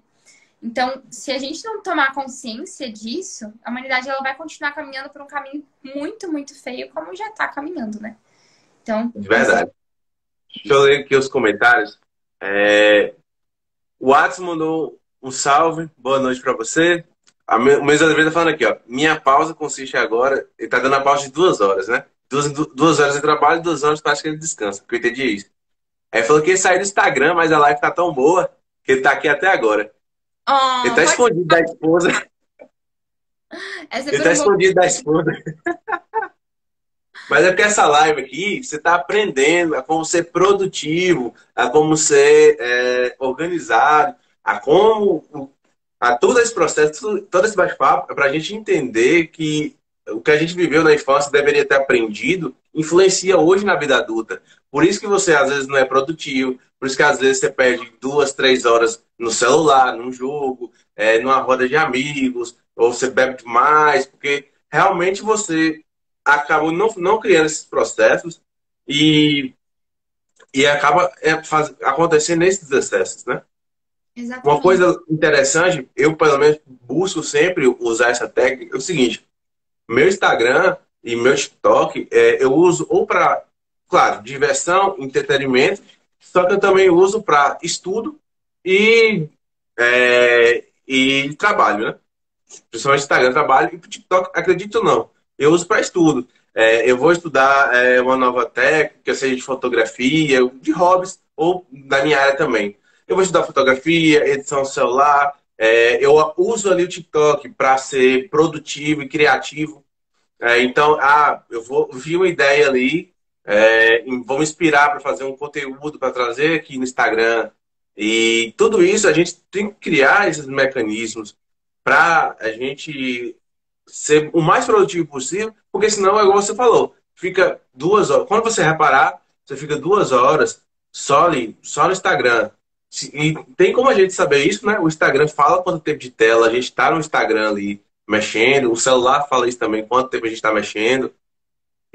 Então, se a gente não tomar consciência disso, a humanidade ela vai continuar caminhando por um caminho muito, muito feio, como já está caminhando, né? Então, verdade. Deixa eu ler aqui os comentários. O Watson mandou um salve, boa noite para você. O Mês Oliveira tá falando aqui, ó. Minha pausa consiste agora, ele tá dando a pausa de 2 horas, né? 2 horas de trabalho, 2 horas para que ele descansa, porque eu entendi isso. Aí falou que ele saiu do Instagram, mas a live tá tão boa que ele tá aqui até agora. Ele tá escondido da esposa. Ele tá escondido da esposa. Mas é porque essa live aqui, você está aprendendo a como ser produtivo, a como ser organizado, a como a todo esse processo, todo esse bate-papo, é para a gente entender que o que a gente viveu na infância deveria ter aprendido, influencia hoje na vida adulta. Por isso que você às vezes não é produtivo, por isso que às vezes você perde 2, 3 horas no celular, num jogo, numa roda de amigos, ou você bebe demais, porque realmente você acabou não criando esses processos e, e acaba acontecendo esses excessos, né? Uma Exatamente. coisa interessante, eu pelo menos busco sempre usar essa técnica, é o seguinte: meu Instagram e meu TikTok, eu uso ou para, claro, diversão, entretenimento, só que eu também uso para estudo e, e trabalho, né? Principalmente Instagram, trabalho, e o TikTok, acredito ou não, eu uso para estudo. Eu vou estudar uma nova técnica, seja de fotografia, de hobbies, ou da minha área também. Eu vou estudar fotografia, edição celular, eu uso ali o TikTok para ser produtivo e criativo. Então, eu vi uma ideia ali, vou me inspirar para fazer um conteúdo para trazer aqui no Instagram. E tudo isso a gente tem que criar esses mecanismos para a gente ser o mais produtivo possível, porque senão, é igual você falou, fica 2 horas. Quando você reparar, você fica 2 horas só ali, só no Instagram. E tem como a gente saber isso, né? O Instagram fala quanto tempo de tela a gente está no Instagram ali mexendo, o celular fala isso também, quanto tempo a gente está mexendo.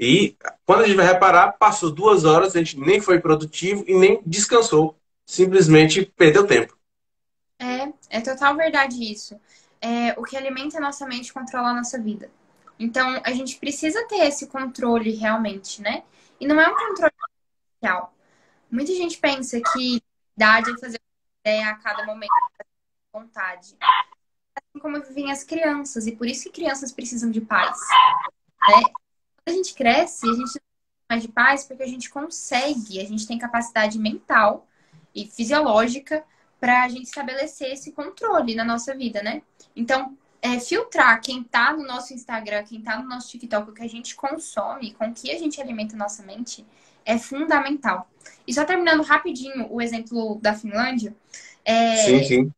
E quando a gente vai reparar, passou 2 horas, a gente nem foi produtivo e nem descansou. Simplesmente perdeu tempo. É total verdade isso. O que alimenta a nossa mente controla a nossa vida. Então, a gente precisa ter esse controle realmente, né? E não é um controle social. Muita gente pensa que idade é fazer ideia a cada momento, à vontade. Assim como vivem as crianças, e por isso que crianças precisam de pais, né? Quando a gente cresce, a gente não precisa mais de pais porque a gente consegue, a gente tem capacidade mental e fisiológica para a gente estabelecer esse controle na nossa vida, né? Então, filtrar quem tá no nosso Instagram, quem tá no nosso TikTok, o que a gente consome, com o que a gente alimenta a nossa mente, é fundamental. E só terminando rapidinho o exemplo da Finlândia, Sim, é, sim.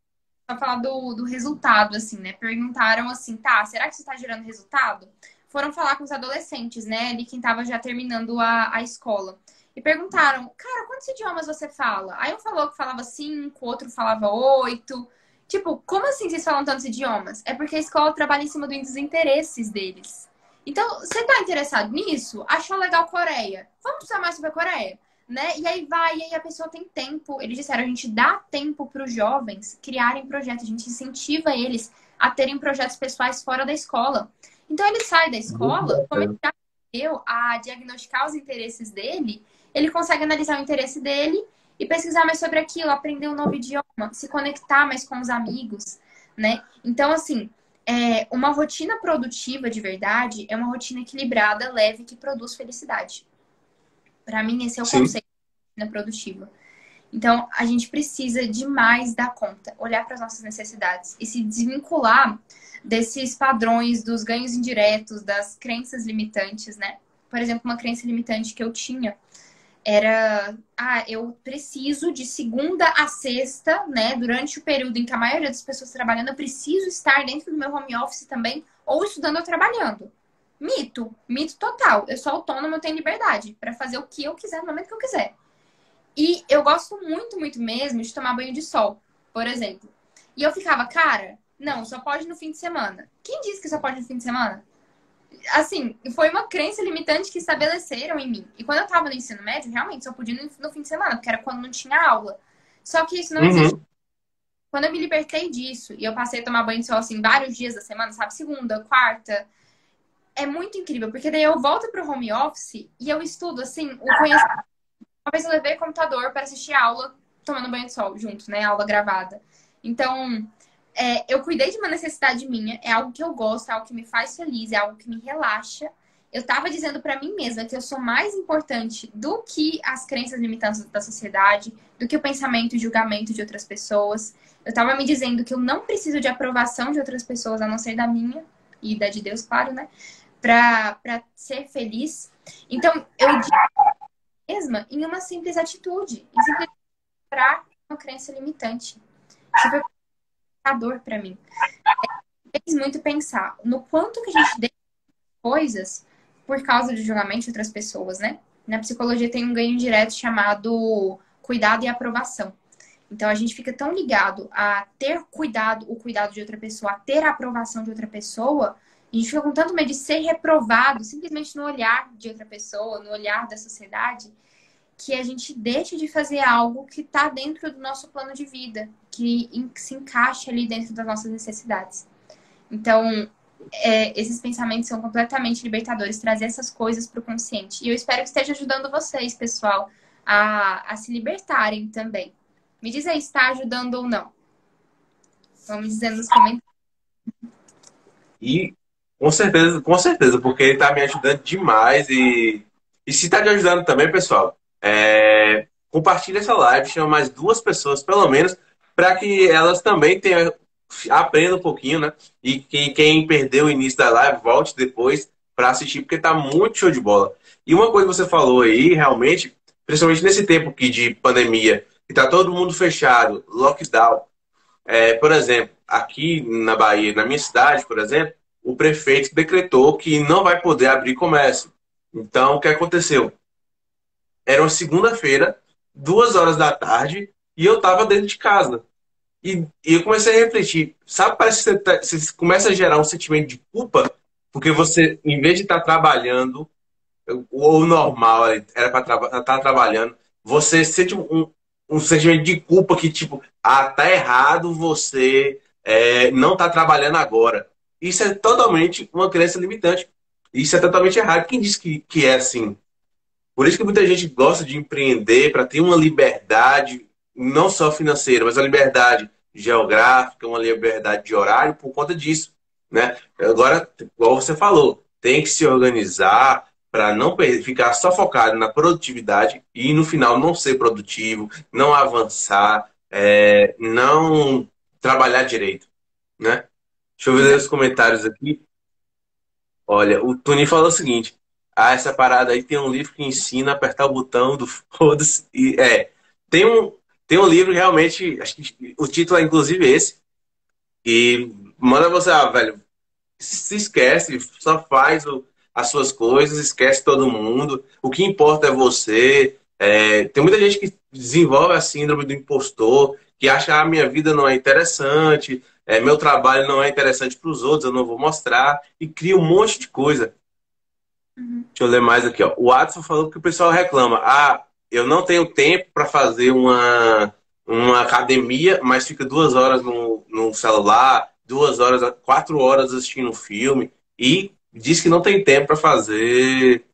só falar do resultado, assim, né? Perguntaram assim, tá, será que isso está gerando resultado? Foram falar com os adolescentes, né? Ali quem tava já terminando a escola. E perguntaram, cara, quantos idiomas você fala? Aí um falou que falava 5, outro falava 8. Tipo, como assim vocês falam tantos idiomas? É porque a escola trabalha em cima dos interesses deles. Então, você tá interessado nisso? Achou legal Coreia? Vamos estudar mais sobre a Coreia? Né? E aí vai, e aí a pessoa tem tempo. Eles disseram, a gente dá tempo para os jovens criarem projetos, a gente incentiva eles a terem projetos pessoais fora da escola. Então ele sai da Muito escola, como ele bacana. já aprendeu a diagnosticar os interesses dele, ele consegue analisar o interesse dele e pesquisar mais sobre aquilo, aprender um novo idioma, se conectar mais com os amigos, né? Então, assim, uma rotina produtiva de verdade é uma rotina equilibrada, leve, que produz felicidade. Para mim, esse é o Sim, conceito de rotina produtiva. Então, a gente precisa demais dar conta, olhar para as nossas necessidades e se desvincular desses padrões, dos ganhos indiretos, das crenças limitantes, né? Por exemplo, uma crença limitante que eu tinha era, eu preciso de segunda a sexta, né? Durante o período em que a maioria das pessoas trabalhando, eu preciso estar dentro do meu home office também, ou estudando ou trabalhando. Mito total. Eu sou autônoma, eu tenho liberdade para fazer o que eu quiser no momento que eu quiser. E eu gosto muito, muito mesmo de tomar banho de sol, por exemplo. E eu ficava, cara, não, só pode no fim de semana. Quem disse que só pode no fim de semana? Assim, foi uma crença limitante que estabeleceram em mim. E quando eu tava no ensino médio, realmente só podia no fim de semana, porque era quando não tinha aula. Só que isso não existe. uhum, Quando eu me libertei disso e eu passei a tomar banho de sol assim vários dias da semana, sabe? Segunda, quarta, é muito incrível, porque daí eu volto pro home office e eu estudo assim, o conhecimento. Uma vez eu levei o computador para assistir a aula tomando banho de sol junto, né? Aula gravada. Então, eu cuidei de uma necessidade minha, é algo que eu gosto, é algo que me faz feliz, é algo que me relaxa. Eu tava dizendo para mim mesma que eu sou mais importante do que as crenças limitantes da sociedade, do que o pensamento e julgamento de outras pessoas. Eu tava me dizendo que eu não preciso de aprovação de outras pessoas, a não ser da minha e da de Deus, claro, né? para ser feliz. Então, eu digo mesma em uma simples atitude, em simplesmente quebrar uma crença limitante. Isso foi dor para mim. Fez muito pensar no quanto que a gente deixa coisas por causa do julgamento de outras pessoas, né? Na psicologia tem um ganho direto chamado cuidado e aprovação. Então a gente fica tão ligado a ter cuidado, o cuidado de outra pessoa, a ter a aprovação de outra pessoa, a gente fica com tanto medo de ser reprovado simplesmente no olhar de outra pessoa, no olhar da sociedade, que a gente deixa de fazer algo que está dentro do nosso plano de vida, que se encaixa ali dentro das nossas necessidades. Então, esses pensamentos são completamente libertadores, trazer essas coisas para o consciente. E eu espero que esteja ajudando vocês, pessoal, a se libertarem também. Me diz aí se está ajudando ou não. Vamos dizer nos comentários. E com certeza, porque ele tá me ajudando demais. E se tá te ajudando também, pessoal, compartilha essa live, chama mais 2 pessoas, pelo menos, para que elas também aprendam um pouquinho, né? E quem perdeu o início da live, volte depois para assistir, porque tá muito show de bola. E uma coisa que você falou aí, realmente, principalmente nesse tempo aqui de pandemia, que tá todo mundo fechado, lockdown. Por exemplo, aqui na Bahia, na minha cidade, por exemplo, o prefeito decretou que não vai poder abrir comércio. Então, o que aconteceu? Era uma segunda-feira, 2 horas da tarde, e eu estava dentro de casa. E eu comecei a refletir. Sabe, parece que você começa a gerar um sentimento de culpa, porque você, em vez de estar trabalhando, o normal era para estar trabalhando, você sente um sentimento de culpa que, tipo, tá errado você não tá trabalhando agora. Isso é totalmente uma crença limitante. Isso é totalmente errado. Quem diz que é assim? Por isso que muita gente gosta de empreender para ter uma liberdade, não só financeira, mas uma liberdade geográfica, uma liberdade de horário por conta disso, né? Agora, igual você falou, tem que se organizar para não ficar só focado na produtividade e no final não ser produtivo, não avançar, não trabalhar direito, né? Deixa eu ver os comentários aqui. Olha, o Tony falou o seguinte: essa parada aí tem um livro que ensina a apertar o botão do foda-se. Tem um, tem um livro realmente, acho que o título é inclusive esse, e manda você, velho, se esquece, só faz as suas coisas, esquece todo mundo. O que importa é você. Tem muita gente que desenvolve a síndrome do impostor, que acha que a minha vida não é interessante, meu trabalho não é interessante para os outros, eu não vou mostrar, e cria um monte de coisa. Uhum. Deixa eu ler mais aqui, ó. O Watson falou que o pessoal reclama. Eu não tenho tempo para fazer uma academia, mas fica 2 horas no celular, 2 horas, 4 horas assistindo um filme e diz que não tem tempo para fazer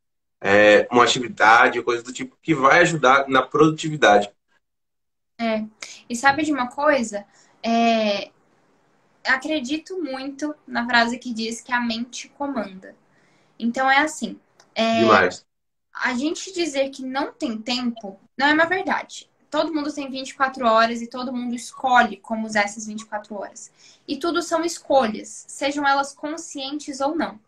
uma atividade, coisa do tipo, que vai ajudar na produtividade. E sabe de uma coisa? Acredito muito na frase que diz que a mente comanda. Então é assim, Demais. a gente dizer que não tem tempo não é uma verdade. Todo mundo tem 24 horas e todo mundo escolhe como usar essas 24 horas. E tudo são escolhas, sejam elas conscientes ou não.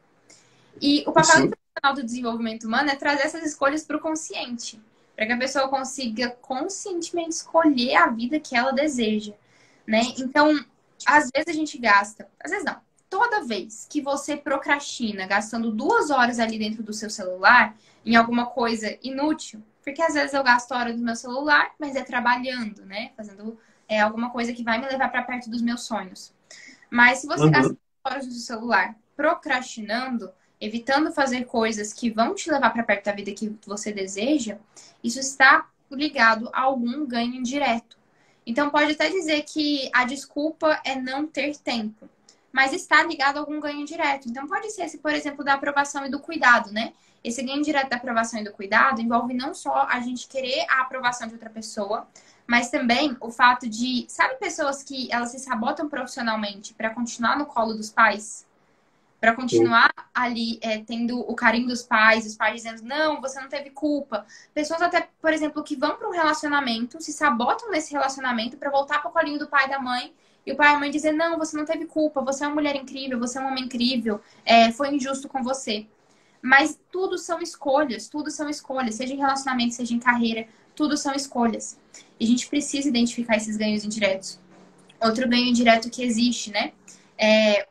E o papel intencional do desenvolvimento humano é trazer essas escolhas para o consciente, para que a pessoa consiga conscientemente escolher a vida que ela deseja, né? Então, às vezes a gente gasta, às vezes não. Toda vez que você procrastina, gastando 2 horas ali dentro do seu celular, em alguma coisa inútil, porque às vezes eu gasto a hora do meu celular, mas é trabalhando, né? Fazendo alguma coisa que vai me levar para perto dos meus sonhos. Mas se você gasta horas do seu celular procrastinando, evitando fazer coisas que vão te levar para perto da vida que você deseja, isso está ligado a algum ganho indireto. Então pode até dizer que a desculpa é não ter tempo, mas está ligado a algum ganho direto. Então pode ser esse, por exemplo, da aprovação e do cuidado, né? Esse ganho direto da aprovação e do cuidado envolve não só a gente querer a aprovação de outra pessoa, mas também o fato de, sabe, pessoas que elas se sabotam profissionalmente para continuar no colo dos pais? Para continuar ali tendo o carinho dos pais, os pais dizendo, não, você não teve culpa. Pessoas até, por exemplo, que vão para um relacionamento, se sabotam nesse relacionamento para voltar para o colinho do pai e da mãe E o pai e a mãe dizer, não, você não teve culpa, você é uma mulher incrível, você é um homem incrível, foi injusto com você. Mas tudo são escolhas, seja em relacionamento, seja em carreira, tudo são escolhas. E a gente precisa identificar esses ganhos indiretos. Outro ganho indireto que existe, né?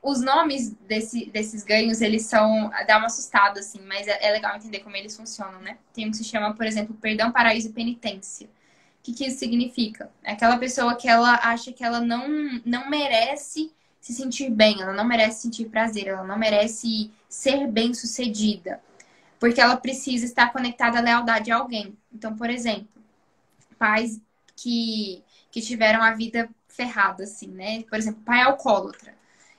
Os nomes desses ganhos, eles são... Dá uma assustada, assim, mas é legal entender como eles funcionam, né? Tem um que se chama, por exemplo, perdão, paraíso e penitência. O que isso significa? É aquela pessoa que ela acha que ela não merece se sentir bem, ela não merece sentir prazer, ela não merece ser bem-sucedida, porque ela precisa estar conectada à lealdade a alguém. Então, por exemplo, pais que tiveram a vida ferrada, assim, né? Por exemplo, pai alcoólatra.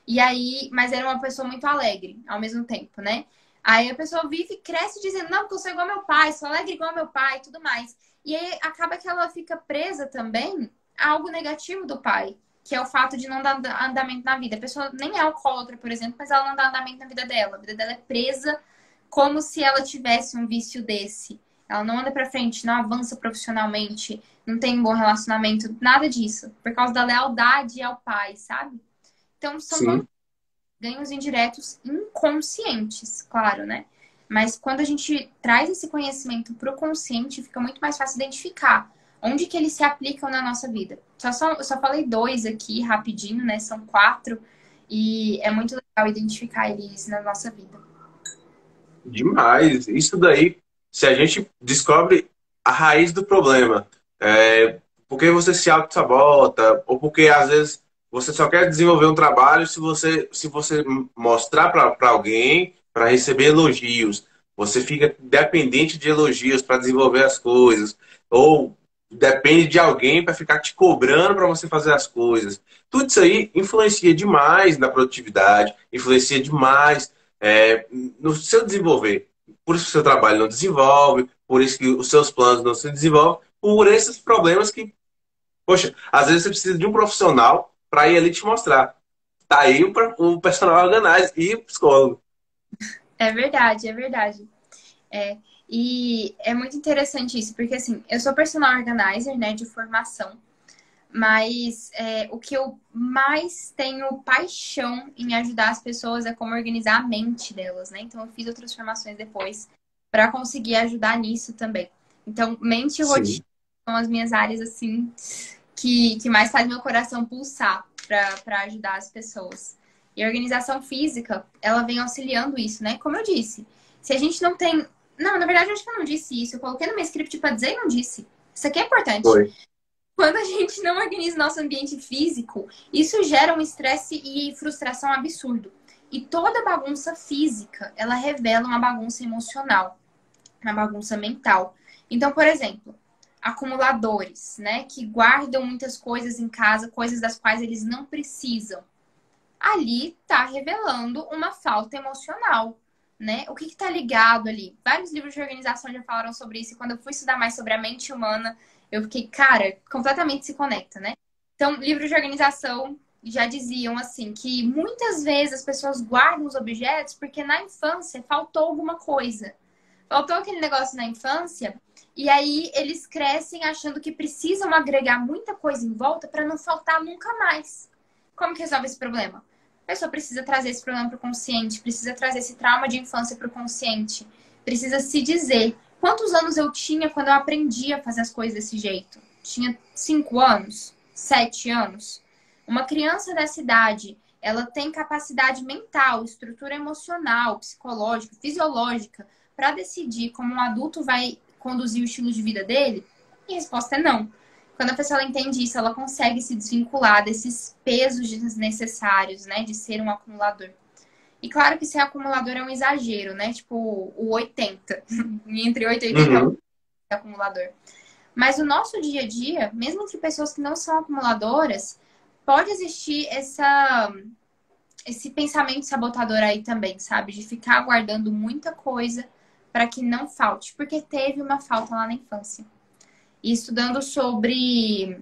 E aí, mas era uma pessoa muito alegre ao mesmo tempo, né? Aí a pessoa vive e cresce dizendo, não, porque eu sou igual ao meu pai, sou alegre igual ao meu pai e tudo mais. E aí acaba que ela fica presa também a algo negativo do pai, que é o fato de não dar andamento na vida. A pessoa nem é alcoólatra, por exemplo, mas ela não dá andamento na vida dela. A vida dela é presa como se ela tivesse um vício desse. Ela não anda pra frente, não avança profissionalmente, não tem um bom relacionamento, nada disso. Por causa da lealdade ao pai, sabe? Então, são Sim. ganhos indiretos inconscientes, claro, né? Mas quando a gente traz esse conhecimento pro consciente, fica muito mais fácil identificar onde que eles se aplicam na nossa vida. Eu só falei 2 aqui, rapidinho, né? São 4. E é muito legal identificar eles na nossa vida. Demais. Isso daí, se a gente descobre a raiz do problema, porque você se auto-sabota, ou porque às vezes você só quer desenvolver um trabalho se você mostrar para alguém para receber elogios. Você fica dependente de elogios para desenvolver as coisas, ou depende de alguém para ficar te cobrando para você fazer as coisas. Tudo isso aí influencia demais na produtividade, influencia demais no seu desenvolver. Por isso que o seu trabalho não desenvolve, por isso que os seus planos não se desenvolvem, por esses problemas que, poxa, às vezes você precisa de um profissional para ir ali te mostrar. Tá aí o personal organizer e o psicólogo. É verdade, é verdade. É. E é muito interessante isso, porque assim, eu sou personal organizer, né, de formação, mas o que eu mais tenho paixão em ajudar as pessoas é como organizar a mente delas, né? Então eu fiz outras formações depois para conseguir ajudar nisso também. Então, mente e rotina Sim, são as minhas áreas assim que mais faz meu coração pulsar para ajudar as pessoas. E a organização física, ela vem auxiliando isso, né? Como eu disse, se a gente não tem. Não, na verdade, eu acho que eu não disse isso. Eu coloquei no meu script para dizer e não disse. Isso aqui é importante. foi. Quando a gente não organiza nosso ambiente físico, isso gera um estresse e frustração absurdo. E toda bagunça física, ela revela uma bagunça emocional, uma bagunça mental. Então, por exemplo, acumuladores, né, que guardam muitas coisas em casa, coisas das quais eles não precisam. Ali está revelando uma falta emocional, né? O que está ligado ali? Vários livros de organização já falaram sobre isso. E quando eu fui estudar mais sobre a mente humana, eu fiquei, cara, completamente se conecta, né? Então, livros de organização já diziam assim que muitas vezes as pessoas guardam os objetos porque na infância faltou alguma coisa. Faltou aquele negócio na infância e aí eles crescem achando que precisam agregar muita coisa em volta para não faltar nunca mais. Como que resolve esse problema? A pessoa precisa trazer esse problema para o consciente, precisa trazer esse trauma de infância para o consciente, precisa se dizer quantos anos eu tinha quando eu aprendi a fazer as coisas desse jeito. Tinha 5 anos, 7 anos. Uma criança dessa idade, ela tem capacidade mental, estrutura emocional, psicológica, fisiológica para decidir como um adulto vai conduzir o estilo de vida dele? E a resposta é não. Quando a pessoa entende isso, ela consegue se desvincular desses pesos desnecessários, né? De ser um acumulador. E claro que ser acumulador é um exagero, né? Tipo o 80. Entre 8 e 80 Uhum. é acumulador. Mas o nosso dia a dia, mesmo entre pessoas que não são acumuladoras, pode existir esse pensamento sabotador aí também, sabe? De ficar guardando muita coisa para que não falte. Porque teve uma falta lá na infância. E estudando sobre...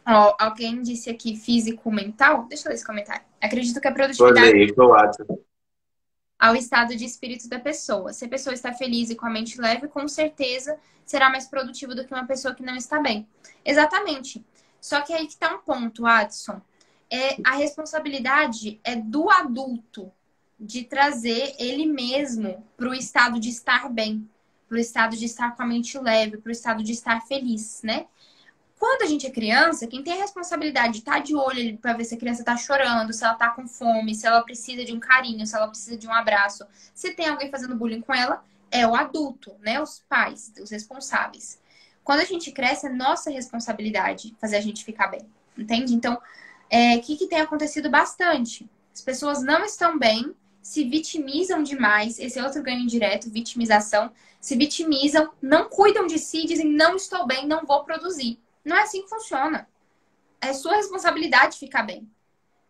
Ó, alguém disse aqui físico-mental. Deixa eu ler esse comentário. Acredito que a Olha produtividade aí, foi o WhatsApp. ao estado de espírito da pessoa. Se a pessoa está feliz e com a mente leve, com certeza será mais produtiva do que uma pessoa que não está bem. Exatamente. Só que aí que tá um ponto, Adson. A responsabilidade é do adulto de trazer ele mesmo para o estado de estar bem, para o estado de estar com a mente leve, para o estado de estar feliz, né? Quando a gente é criança, quem tem a responsabilidade de estar de olho para ver se a criança está chorando, se ela está com fome, se ela precisa de um carinho, se ela precisa de um abraço, se tem alguém fazendo bullying com ela, é o adulto, né? Os pais, os responsáveis. Quando a gente cresce, é nossa responsabilidade fazer a gente ficar bem, entende? Então, o que tem acontecido bastante? As pessoas não estão bem, se vitimizam demais, esse é outro ganho indireto, vitimização, se vitimizam, não cuidam de si, dizem não estou bem, não vou produzir. Não é assim que funciona. É sua responsabilidade ficar bem,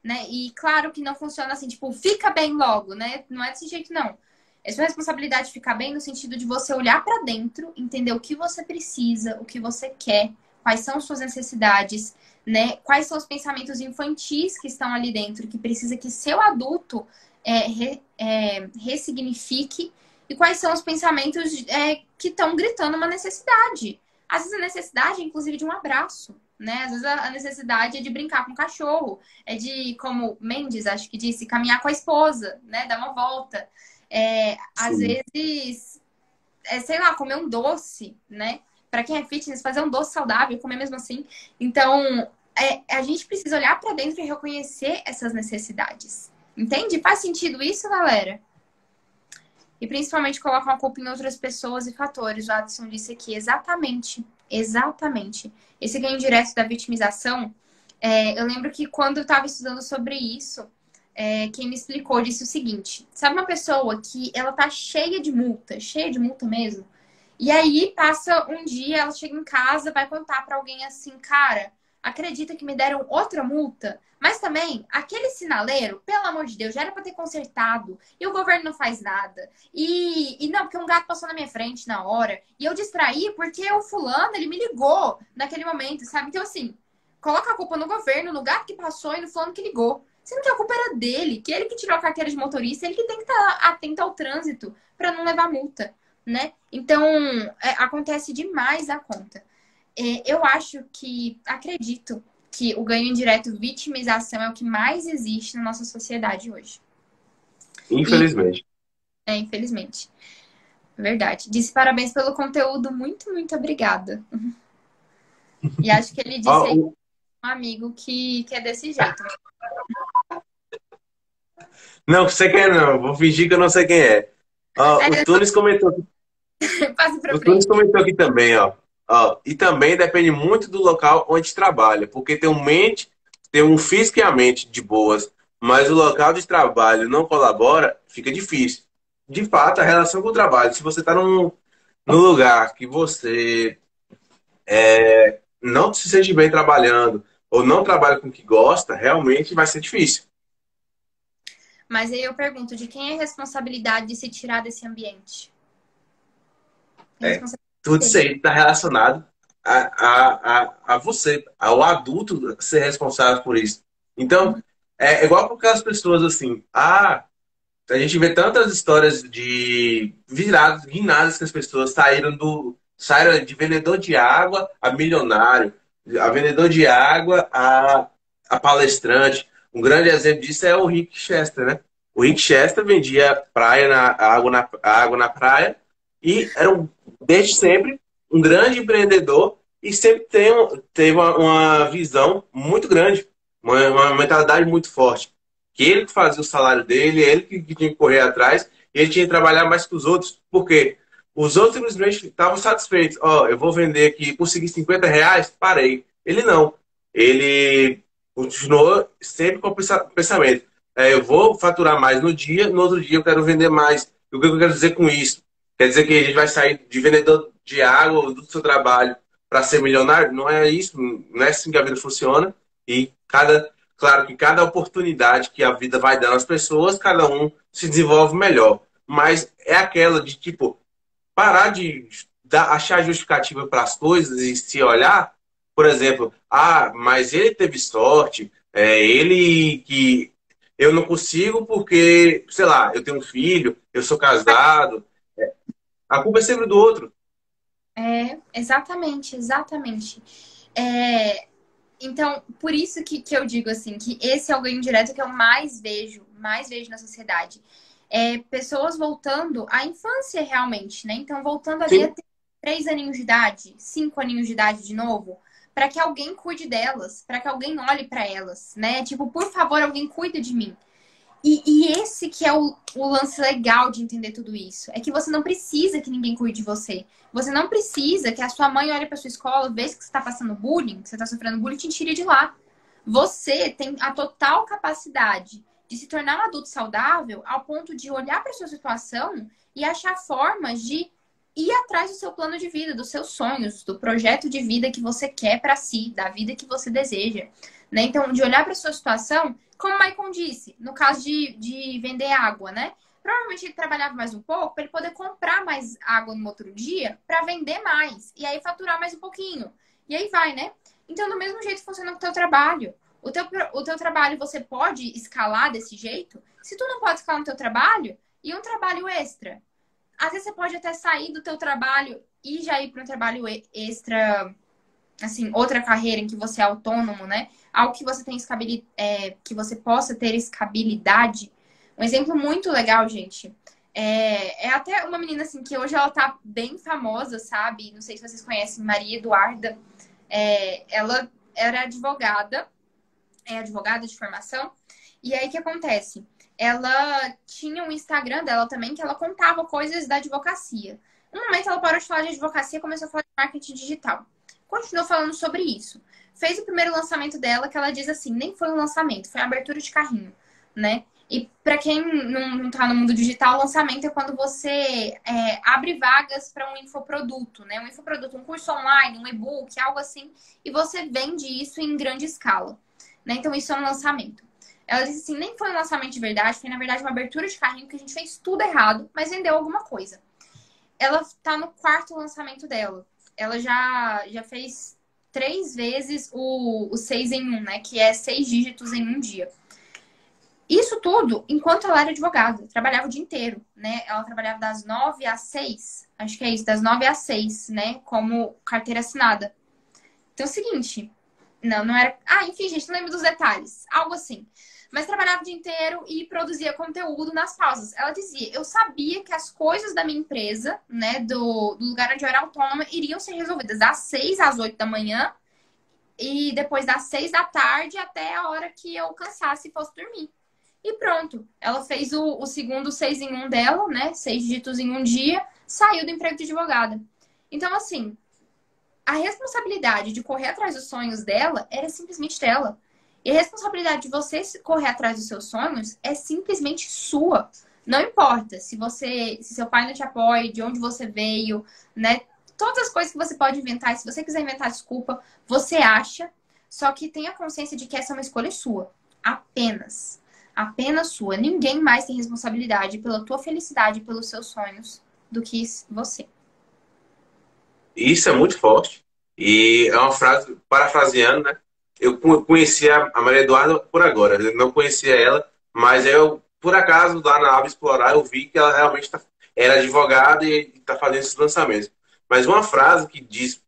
né? E claro que não funciona assim, tipo, fica bem logo, né? Não é desse jeito, não. É sua responsabilidade ficar bem no sentido de você olhar pra dentro, entender o que você precisa, o que você quer, quais são suas necessidades, né? Quais são os pensamentos infantis que estão ali dentro, que precisa que seu adulto ressignifique, e quais são os pensamentos que estão gritando uma necessidade. Às vezes a necessidade é, inclusive, de um abraço, né? Às vezes a necessidade é de brincar com o cachorro, é de, como Mendes, acho que disse, caminhar com a esposa, né? Dar uma volta. Às vezes, sei lá, comer um doce, né? Para quem é fitness, fazer um doce saudável, comer mesmo assim. Então, a gente precisa olhar para dentro e reconhecer essas necessidades. Entende? Faz sentido isso, galera? E principalmente colocar a culpa em outras pessoas e fatores. O Adson disse aqui, exatamente. Esse ganho direto da vitimização, eu lembro que quando eu estava estudando sobre isso, quem me explicou disse o seguinte: sabe uma pessoa que ela tá cheia de multa mesmo, e aí passa um dia, ela chega em casa, vai contar pra alguém assim, cara, acredita que me deram outra multa? Mas também, aquele sinaleiro, pelo amor de Deus, já era pra ter consertado, e o governo não faz nada. E não, porque um gato passou na minha frente na hora, e eu distraí porque o fulano, ele me ligou naquele momento, sabe? Então assim, coloca a culpa no governo, no gato que passou e no fulano que ligou. Sendo que a culpa era dele, que ele que tirou a carteira de motorista, ele que tem que estar atento ao trânsito para não levar multa, né? Então, acontece demais a conta. Eu acho que, acredito que o ganho indireto, vitimização, é o que mais existe na nossa sociedade hoje. Infelizmente. Infelizmente. Verdade. Disse parabéns pelo conteúdo, muito, muito obrigada. E acho que ele disse aí um amigo que é desse jeito. Não, você quer não. Vou fingir que eu não sei quem é. O Tunes comentou aqui. O Tunes comentou aqui também, ó. E também depende muito do local onde trabalha, porque tem um físico e a mente de boas, mas o local de trabalho não colabora, fica difícil. De fato, a relação com o trabalho, se você está num lugar que você não se sente bem trabalhando ou não trabalha com o que gosta, realmente vai ser difícil. Mas aí eu pergunto, de quem é a responsabilidade de se tirar desse ambiente? Tudo isso aí está relacionado a você, ao adulto ser responsável por isso. Então, é igual para aquelas pessoas assim, a gente vê tantas histórias de viradas, guinadas que as pessoas saíram de vendedor de água a milionário, a vendedor de água a palestrante. Um grande exemplo disso é o Rick Chester, né? O Rick Chester vendia água na praia e desde sempre, um grande empreendedor e sempre teve uma visão muito grande, uma mentalidade muito forte. Que ele que fazia o salário dele, ele que tinha que correr atrás, e ele tinha que trabalhar mais que os outros. Por quê? Os outros simplesmente estavam satisfeitos. Eu vou vender aqui, consegui R$ 50, parei. Ele não. Ele continuou sempre com o pensamento. Eu vou faturar mais no dia, no outro dia eu quero vender mais. E o que eu quero dizer com isso? Quer dizer que a gente vai sair de vendedor de água do seu trabalho para ser milionário? Não é isso, não é assim que a vida funciona. E claro que cada oportunidade que a vida vai dando às pessoas, cada um se desenvolve melhor. Mas é aquela de, tipo, parar de achar justificativa para as coisas e se olhar, por exemplo, mas ele teve sorte, ele que eu não consigo porque, sei lá, eu tenho um filho, eu sou casado. A culpa é sempre do outro. Exatamente. Então, por isso que eu digo assim, que esse é o ganho direto que eu mais vejo na sociedade. É pessoas voltando à infância realmente, né? Então, voltando ali a Sim. ter 3 aninhos de idade, 5 aninhos de idade de novo, para que alguém cuide delas, para que alguém olhe para elas, né? Tipo, por favor, alguém cuida de mim. E esse que é o lance legal de entender tudo isso. É que você não precisa que ninguém cuide de você. Você não precisa que a sua mãe olhe para sua escola, veja que você está passando bullying, que você está sofrendo bullying, e te tire de lá. Você tem a total capacidade de se tornar um adulto saudável ao ponto de olhar para sua situação e achar formas de ir atrás do seu plano de vida, dos seus sonhos, do projeto de vida que você quer para si, da vida que você deseja. Né? Então, de olhar para sua situação, como o Maicon disse, no caso de vender água, né? Provavelmente ele trabalhava mais um pouco para ele poder comprar mais água no outro dia para vender mais. E aí faturar mais um pouquinho. E aí vai, né? Então, do mesmo jeito funciona com o teu trabalho. O teu trabalho você pode escalar desse jeito? Se tu não pode escalar no teu trabalho, e um trabalho extra? Às vezes você pode até sair do teu trabalho e já ir para um trabalho extra, assim, outra carreira em que você é autônomo, né? Algo que você tem que você possa ter escabilidade. Um exemplo muito legal, gente. É até uma menina assim que hoje ela tá bem famosa, sabe? Não sei se vocês conhecem, Maria Eduarda. Ela era advogada, é advogada de formação. E aí o que acontece? Ela tinha um Instagram dela também que ela contava coisas da advocacia. No momento ela parou de falar de advocacia e começou a falar de marketing digital. Continuou falando sobre isso. Fez o primeiro lançamento dela, que ela diz assim, nem foi um lançamento, foi uma abertura de carrinho, né? E para quem não tá no mundo digital, lançamento é quando você abre vagas para um infoproduto, né? Um infoproduto, um curso online, um e-book, algo assim, e você vende isso em grande escala, né? Então isso é um lançamento. Ela disse assim, nem foi um lançamento de verdade, foi na verdade uma abertura de carrinho, que a gente fez tudo errado, mas vendeu alguma coisa. Ela tá no 4º lançamento dela. Ela já fez 3 vezes o 6 em 1, né? Que é 6 dígitos em um dia. Isso tudo enquanto ela era advogada. Trabalhava o dia inteiro, né? Ela trabalhava das 9 às 6. Acho que é isso, das 9 às 6, né? Como carteira assinada. Então é o seguinte. Não era... enfim, gente, não lembro dos detalhes. Algo assim. Mas trabalhava o dia inteiro e produzia conteúdo nas pausas. Ela dizia, eu sabia que as coisas da minha empresa, né, do lugar onde eu era autônoma, iriam ser resolvidas das 6 às 8 da manhã e depois das 6 da tarde até a hora que eu cansasse e fosse dormir. E pronto. Ela fez o segundo 6 em 1 dela, né, 6 dígitos em um dia, saiu do emprego de advogada. Então, assim, a responsabilidade de correr atrás dos sonhos dela era simplesmente dela. E a responsabilidade de você correr atrás dos seus sonhos é simplesmente sua. Não importa se seu pai não te apoia, de onde você veio, né? Todas as coisas que você pode inventar, e se você quiser inventar desculpa, você acha. Só que tenha consciência de que essa é uma escolha sua. Apenas. Apenas sua. Ninguém mais tem responsabilidade pela tua felicidade, pelos seus sonhos, do que você. Isso é muito forte. E é uma frase, parafraseando, né? Eu conhecia a Maria Eduarda por agora. Eu não conhecia ela, mas eu, por acaso, lá na aba Explorar, eu vi que ela realmente era advogada e está fazendo esses lançamentos. Mas uma frase que diz,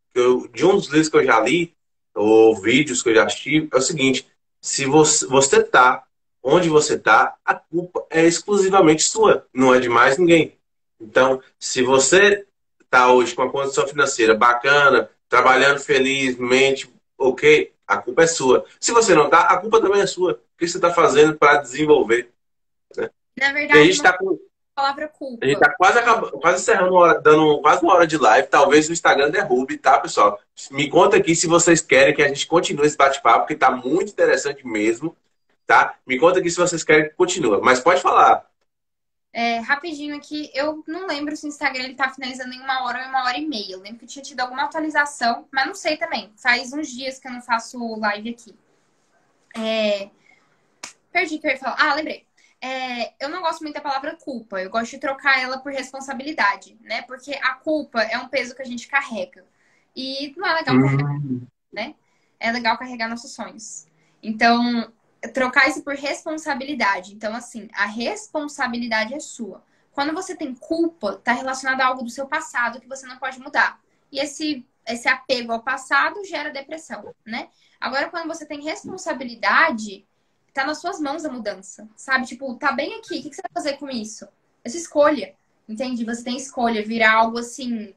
de um dos livros que eu já li, ou vídeos que eu já assisti, é o seguinte: se você tá onde você tá, a culpa é exclusivamente sua, não é de mais ninguém. Então, se você tá hoje com a condição financeira bacana, trabalhando felizmente, ok, a culpa é sua. Se você não tá, a culpa também é sua. O que você está fazendo para desenvolver? Né? Na E a gente verdade, não é está a palavra a gente culpa. tá quase encerrando dando quase uma hora de live. Talvez o Instagram derrube, tá, pessoal? Me conta aqui se vocês querem que a gente continue esse bate-papo, que tá muito interessante mesmo, tá? Me conta aqui se vocês querem que continue. Mas pode falar. Rapidinho aqui, eu não lembro se o Instagram ele tá finalizando em 1 hora ou em 1 hora e meia. Eu lembro que tinha tido alguma atualização, mas não sei também. Faz uns dias que eu não faço live aqui. Perdi o que eu ia falar. Lembrei. Eu não gosto muito da palavra culpa. Eu gosto de trocar ela por responsabilidade, né? Porque a culpa é um peso que a gente carrega. E não é legal carregar, né? É legal carregar nossos sonhos. Então, trocar isso por responsabilidade. Então, assim, a responsabilidade é sua. Quando você tem culpa, tá relacionado a algo do seu passado que você não pode mudar. E esse esse apego ao passado gera depressão, né? Agora, quando você tem responsabilidade, tá nas suas mãos a mudança, sabe? Tipo, tá bem aqui, o que você vai fazer com isso? Essa escolha, entende? Você tem escolha, virar algo assim.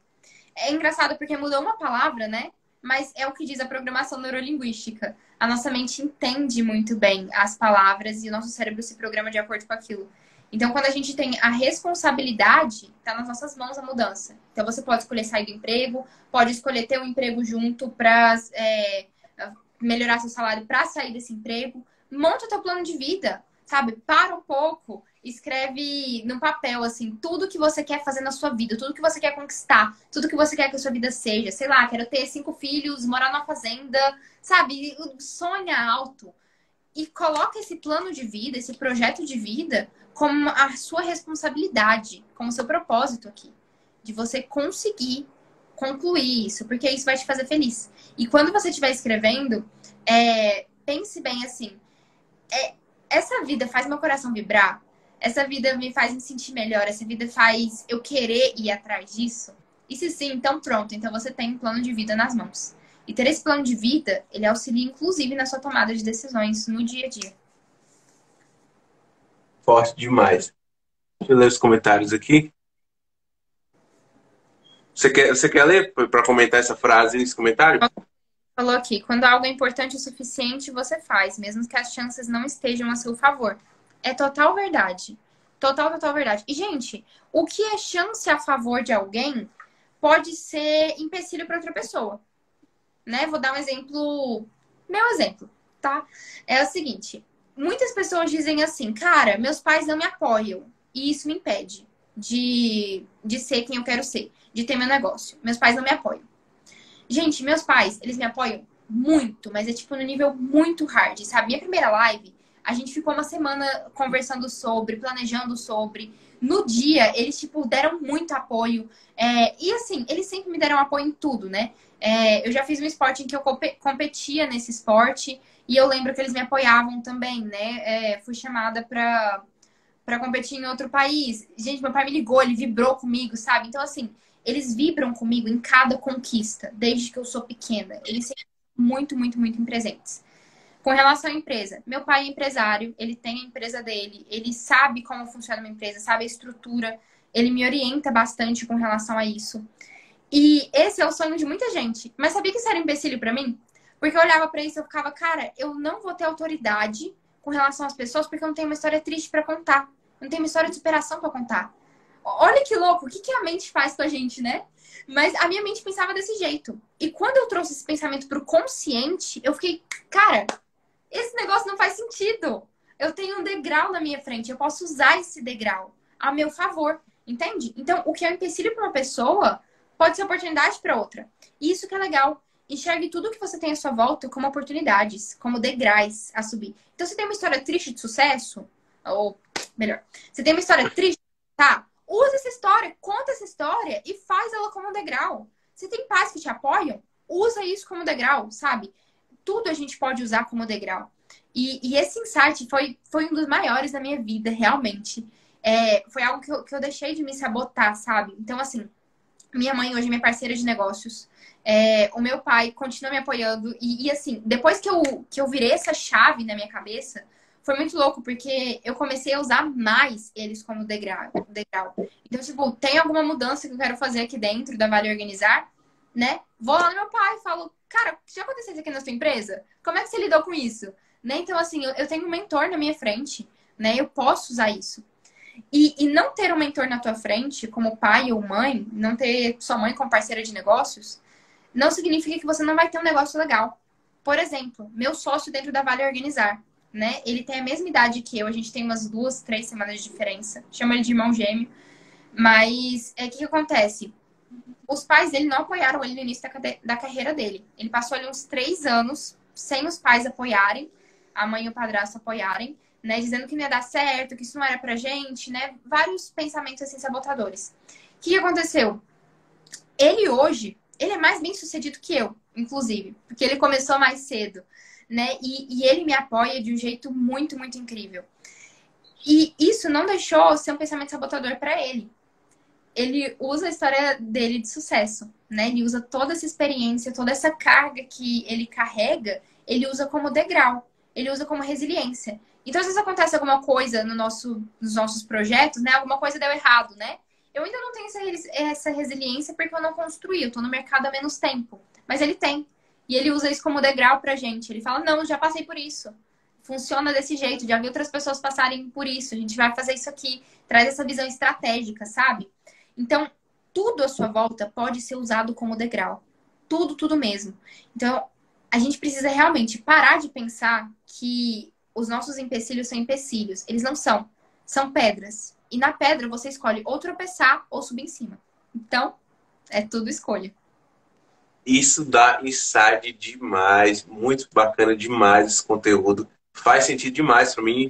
É engraçado porque mudou uma palavra, né? Mas é o que diz a programação neurolinguística. A nossa mente entende muito bem as palavras e o nosso cérebro se programa de acordo com aquilo. Então, quando a gente tem a responsabilidade, tá nas nossas mãos a mudança. Então, você pode escolher sair do emprego, pode escolher ter um emprego junto para melhorar seu salário para sair desse emprego. Monta o teu plano de vida, sabe? Para um pouco, escreve no papel, assim, tudo que você quer fazer na sua vida, tudo que você quer conquistar, tudo que você quer que a sua vida seja. Sei lá, quero ter 5 filhos, morar numa fazenda, sabe? Sonha alto. E coloca esse plano de vida, esse projeto de vida, como a sua responsabilidade, como o seu propósito aqui. De você conseguir concluir isso, porque isso vai te fazer feliz. E quando você estiver escrevendo, pense bem assim, essa vida faz meu coração vibrar? Essa vida me faz me sentir melhor? Essa vida faz eu querer ir atrás disso? E se sim, então pronto. Então você tem um plano de vida nas mãos. E ter esse plano de vida, ele auxilia inclusive na sua tomada de decisões no dia a dia. Forte demais. Deixa eu ler os comentários aqui. Você quer ler para comentar essa frase nesse comentário? Falou aqui, quando algo é importante o suficiente, você faz, mesmo que as chances não estejam a seu favor. É total verdade. Total verdade. E, gente, o que é chance a favor de alguém pode ser empecilho para outra pessoa. Né? Vou dar um exemplo, meu exemplo, tá? É o seguinte, muitas pessoas dizem assim, cara, meus pais não me apoiam e isso me impede de ser quem eu quero ser, de ter meu negócio. Meus pais não me apoiam. Gente, meus pais, eles me apoiam muito, mas é tipo no nível muito hard, sabe? Minha primeira live, a gente ficou uma semana conversando sobre, planejando sobre. No dia, eles, tipo, deram muito apoio. E assim, eles sempre me deram apoio em tudo, né? Eu já fiz um esporte em que eu competia nesse esporte e eu lembro que eles me apoiavam também, né? Fui chamada pra competir em outro país. Gente, meu pai me ligou, ele vibrou comigo, sabe? Então, assim, eles vibram comigo em cada conquista, desde que eu sou pequena. Eles sempre muito presentes. Com relação à empresa, meu pai é empresário, ele tem a empresa dele, ele sabe como funciona uma empresa, sabe a estrutura, ele me orienta bastante com relação a isso. E esse é o sonho de muita gente. Mas sabia que isso era um empecilho pra mim? Porque eu olhava pra isso e eu ficava, cara, eu não vou ter autoridade com relação às pessoas porque eu não tenho uma história triste pra contar. Eu não tenho uma história de superação pra contar. Olha que louco, o que a mente faz com a gente, né? Mas a minha mente pensava desse jeito. E quando eu trouxe esse pensamento pro consciente, eu fiquei, cara, esse negócio não faz sentido. Eu tenho um degrau na minha frente, eu posso usar esse degrau a meu favor, entende? Então, o que é um empecilho para uma pessoa pode ser oportunidade para outra. E isso que é legal. Enxergue tudo que você tem à sua volta como oportunidades, como degraus a subir. Então, você tem uma história triste de sucesso, ou melhor, você tem uma história triste, tá? Usa essa história, conta essa história e faz ela como um degrau. Você tem pais que te apoiam? Usa isso como degrau, sabe? Tudo a gente pode usar como degrau. E esse insight foi um dos maiores da minha vida, realmente. Foi algo que eu deixei de me sabotar, sabe? Então, assim, minha mãe hoje é minha parceira de negócios. O meu pai continua me apoiando. E assim, depois que eu virei essa chave na minha cabeça, foi muito louco, porque eu comecei a usar mais eles como degrau. Então, tipo, tem alguma mudança que eu quero fazer aqui dentro da Vale Organizar, né? Vou lá no meu pai e falo, cara, já aconteceu isso aqui na sua empresa? Como é que você lidou com isso? Né? Então, assim, eu tenho um mentor na minha frente, né? Eu posso usar isso. E não ter um mentor na tua frente, como pai ou mãe, não ter sua mãe como parceira de negócios, não significa que você não vai ter um negócio legal. Por exemplo, meu sócio dentro da Vale Organizar, né? Ele tem a mesma idade que eu, a gente tem umas 2, 3 semanas de diferença. Chama ele de irmão gêmeo. Mas, o que acontece? Os pais dele não apoiaram ele no início da carreira dele. Ele passou ali uns 3 anos sem os pais apoiarem, a mãe e o padrasto apoiarem, né? Dizendo que não ia dar certo, que isso não era pra gente, né? Vários pensamentos assim sabotadores. O que aconteceu? Ele hoje, ele é mais bem sucedido que eu, inclusive, porque ele começou mais cedo, né? E ele me apoia de um jeito muito incrível. E isso não deixou ser um pensamento sabotador pra ele. ele usa a história dele de sucesso, né? Ele usa toda essa experiência, toda essa carga que ele carrega, ele usa como degrau, ele usa como resiliência. Então, às vezes acontece alguma coisa nos nossos projetos, né? Alguma coisa deu errado, né? Eu ainda não tenho essa resiliência porque eu não construí, eu tô no mercado há menos tempo. Mas ele tem. E ele usa isso como degrau pra gente. Ele fala, não, já passei por isso. Funciona desse jeito, já vi outras pessoas passarem por isso. A gente vai fazer isso aqui. Traz essa visão estratégica, sabe? Então, tudo à sua volta pode ser usado como degrau. Tudo, tudo mesmo. Então, a gente precisa realmente parar de pensar que os nossos empecilhos são empecilhos. Eles não são. São pedras. E na pedra você escolhe ou tropeçar ou subir em cima. Então, é tudo escolha. Isso dá insight demais, muito bacana demais esse conteúdo. Faz sentido demais para mim.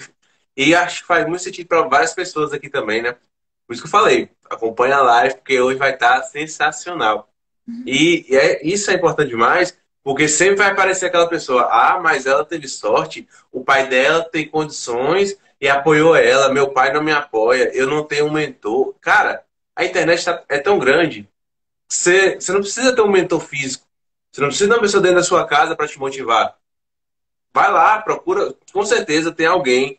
E acho que faz muito sentido para várias pessoas aqui também, né? Por isso que eu falei, acompanha a live, porque hoje vai estar sensacional. Isso é importante demais, porque sempre vai aparecer aquela pessoa, ah, mas ela teve sorte, o pai dela tem condições e apoiou ela, meu pai não me apoia, eu não tenho um mentor. Cara, a internet é tão grande, você não precisa ter um mentor físico, você não precisa de uma pessoa dentro da sua casa para te motivar. Vai lá, procura, com certeza tem alguém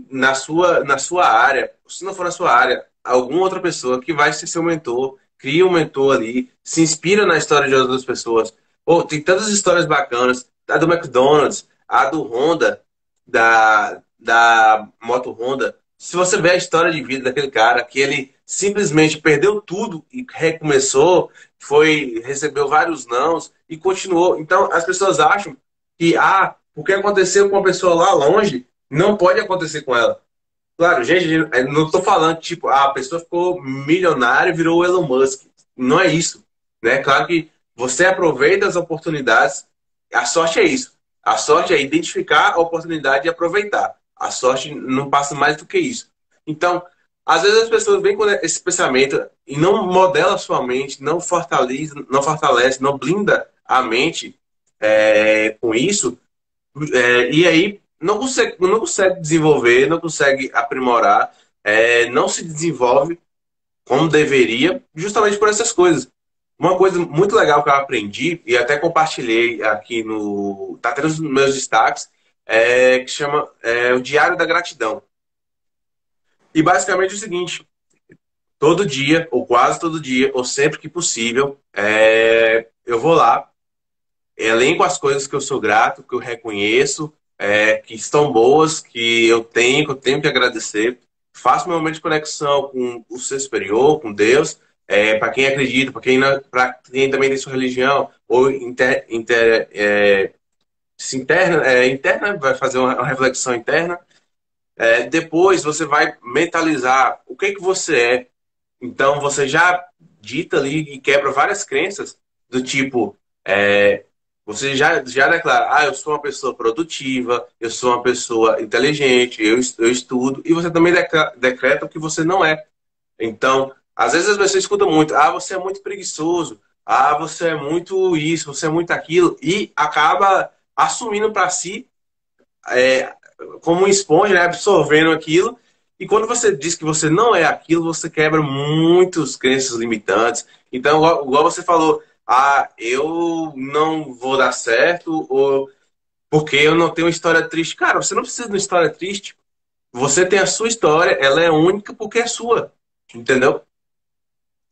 na sua área, se não for na sua área, alguma outra pessoa que vai ser seu mentor, cria um mentor ali, se inspira na história de outras pessoas. Pô, tem tantas histórias bacanas, a do McDonald's, a do Honda, da moto Honda. Se você vê a história de vida daquele cara, que ele simplesmente perdeu tudo e recomeçou, recebeu vários nãos e continuou. Então, as pessoas acham que, o que aconteceu com uma pessoa lá longe não pode acontecer com ela. Claro, gente, eu não estou falando tipo, a pessoa ficou milionária e virou o Elon Musk. Não é isso, né? Claro que você aproveita as oportunidades. A sorte é isso. A sorte é identificar a oportunidade e aproveitar. A sorte não passa mais do que isso. Então, às vezes as pessoas vêm com esse pensamento e não modela a sua mente, não fortalece, não blinda a mente com isso. E aí não consegue desenvolver, não consegue aprimorar, não se desenvolve como deveria, justamente por essas coisas. Uma coisa muito legal que eu aprendi, e até compartilhei aqui tá até nos meus destaques, que chama o Diário da Gratidão. E basicamente é o seguinte, todo dia, ou quase todo dia, ou sempre que possível, eu vou lá, elenco as coisas que eu sou grato, que eu reconheço, que estão boas, que eu tenho que agradecer. Faço meu momento de conexão com o ser superior, com Deus, para quem acredita, para quem também tem sua religião, ou se interna, vai fazer uma reflexão interna. Depois você vai mentalizar o que você é. Então você já dita ali e quebra várias crenças do tipo, você já declara, eu sou uma pessoa produtiva, eu sou uma pessoa inteligente, eu estudo, e você também decreta o que você não é. Então, às vezes as pessoas escutam muito, você é muito preguiçoso, você é muito isso, você é muito aquilo, e acaba assumindo para si é, como uma esponja, né, absorvendo aquilo. E quando você diz que você não é aquilo, você quebra muitas crenças limitantes. Então, igual você falou, eu não vou dar certo, ou porque eu não tenho uma história triste. Cara, você não precisa de uma história triste. Você tem a sua história, ela é única porque é sua. Entendeu?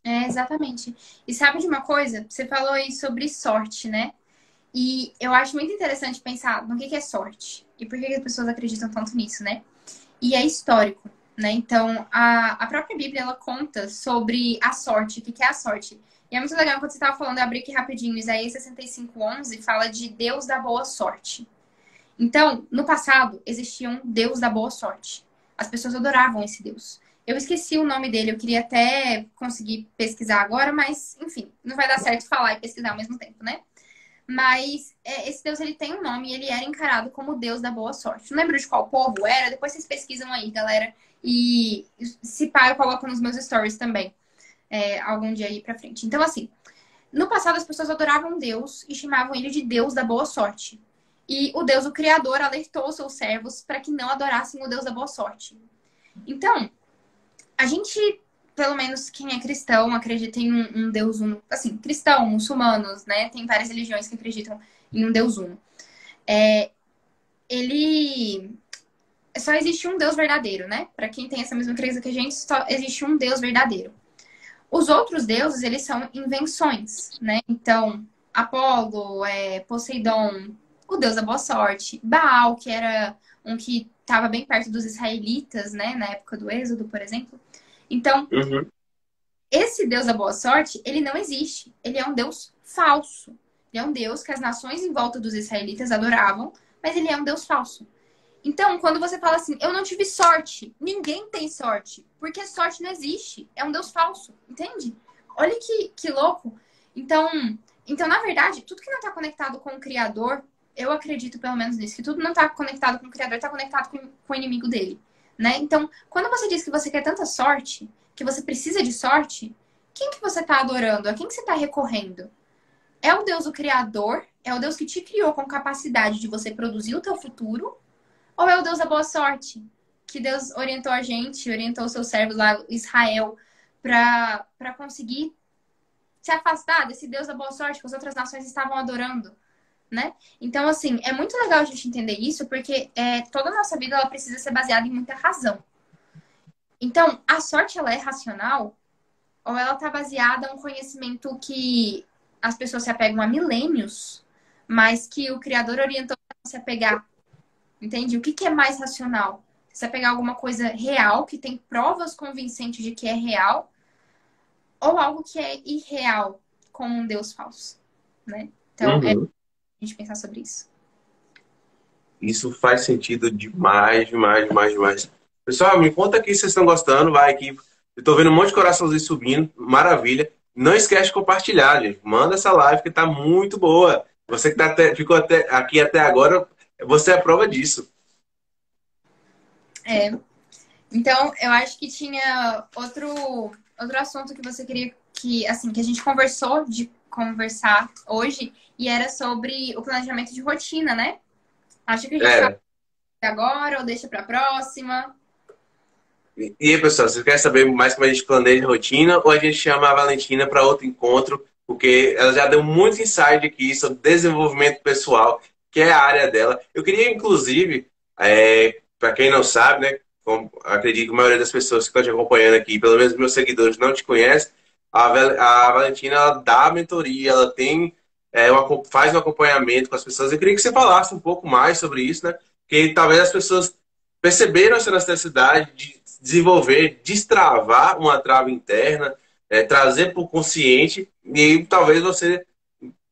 Exatamente. E sabe de uma coisa? Você falou aí sobre sorte, né? E eu acho muito interessante pensar no que é sorte. E por que as pessoas acreditam tanto nisso, né? E é histórico, né? Então, a própria Bíblia, ela conta sobre a sorte, o que é a sorte. E é muito legal, quando você estava falando, eu abri aqui rapidinho, Isaías 65:11 fala de Deus da boa sorte. Então, no passado, existia um Deus da boa sorte. As pessoas adoravam esse Deus. Eu esqueci o nome dele, eu queria até conseguir pesquisar agora, mas, enfim, não vai dar certo falar e pesquisar ao mesmo tempo, né? Mas esse Deus, ele tem um nome e ele era encarado como o Deus da boa sorte. Não lembro de qual povo era, depois vocês pesquisam aí, galera. E se pá, eu coloco nos meus stories também, algum dia aí pra frente. Então, assim, no passado as pessoas adoravam Deus e chamavam ele de Deus da boa sorte. E o Deus, o Criador, alertou seus servos para que não adorassem o Deus da boa sorte. Então, a gente pelo menos quem é cristão acredita em um Deus uno. Assim, cristão, muçulmanos, né? Tem várias religiões que acreditam em um Deus uno. Ele só existe um Deus verdadeiro, né? Para quem tem essa mesma crença que a gente, só existe um Deus verdadeiro. Os outros deuses, eles são invenções, né? Então, Apolo, Poseidon, o deus da boa sorte, Baal, que era um que estava bem perto dos israelitas, né? Na época do Êxodo, por exemplo. Então, Uhum. esse deus da boa sorte, ele não existe. Ele é um deus falso. Ele é um deus que as nações em volta dos israelitas adoravam, mas ele é um deus falso. Então, quando você fala assim, eu não tive sorte, ninguém tem sorte, porque sorte não existe. É um Deus falso, entende? Olha que louco. Então, na verdade, tudo que não está conectado com o Criador, eu acredito pelo menos nisso, que tudo não está conectado com o Criador, está conectado com o inimigo dele, né? Então, quando você diz que você quer tanta sorte, que você precisa de sorte, quem que você está adorando? A quem que você está recorrendo? É o Deus o Criador? É o Deus que te criou com capacidade de você produzir o teu futuro? Ou é o Deus da boa sorte? Que Deus orientou a gente, orientou os seus servos lá, Israel, para conseguir se afastar desse Deus da boa sorte que as outras nações estavam adorando, né? Então, assim, é muito legal a gente entender isso, porque toda a nossa vida ela precisa ser baseada em muita razão. Então, a sorte, ela é racional ou ela está baseada em um conhecimento que as pessoas se apegam há milênios, mas que o Criador orientou para se apegar. Entende? O que é mais racional? Você vai pegar alguma coisa real, que tem provas convincentes de que é real, ou algo que é irreal, como um Deus falso, né? Então, Uhum. a gente pensar sobre isso. Isso faz sentido demais, demais, demais, demais. Pessoal, me conta aqui se vocês estão gostando. Vai aqui. Eu tô vendo um monte de coraçãozinho subindo. Maravilha. Não esquece de compartilhar, gente. Manda essa live que tá muito boa. Você que ficou aqui até agora, você é a prova disso. Então, eu acho que tinha outro assunto que você queria assim, que a gente conversou de conversar hoje, e era sobre o planejamento de rotina, né? Acho que a gente fala É. agora ou deixa para próxima. E aí, pessoal, vocês querem saber mais como a gente planeja a rotina ou a gente chama a Valentina para outro encontro? Porque ela já deu muito insight aqui sobre desenvolvimento pessoal, que é a área dela. Eu queria, inclusive, para quem não sabe, né, acredito que a maioria das pessoas que estão te acompanhando aqui, pelo menos meus seguidores, não te conhecem, a Valentina ela dá mentoria, ela tem, faz um acompanhamento com as pessoas. Eu queria que você falasse um pouco mais sobre isso, né? Porque talvez as pessoas perceberam essa necessidade de desenvolver, destravar uma trava interna, trazer para o consciente e talvez você...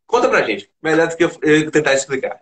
Conta pra gente, melhor do que eu tentar explicar.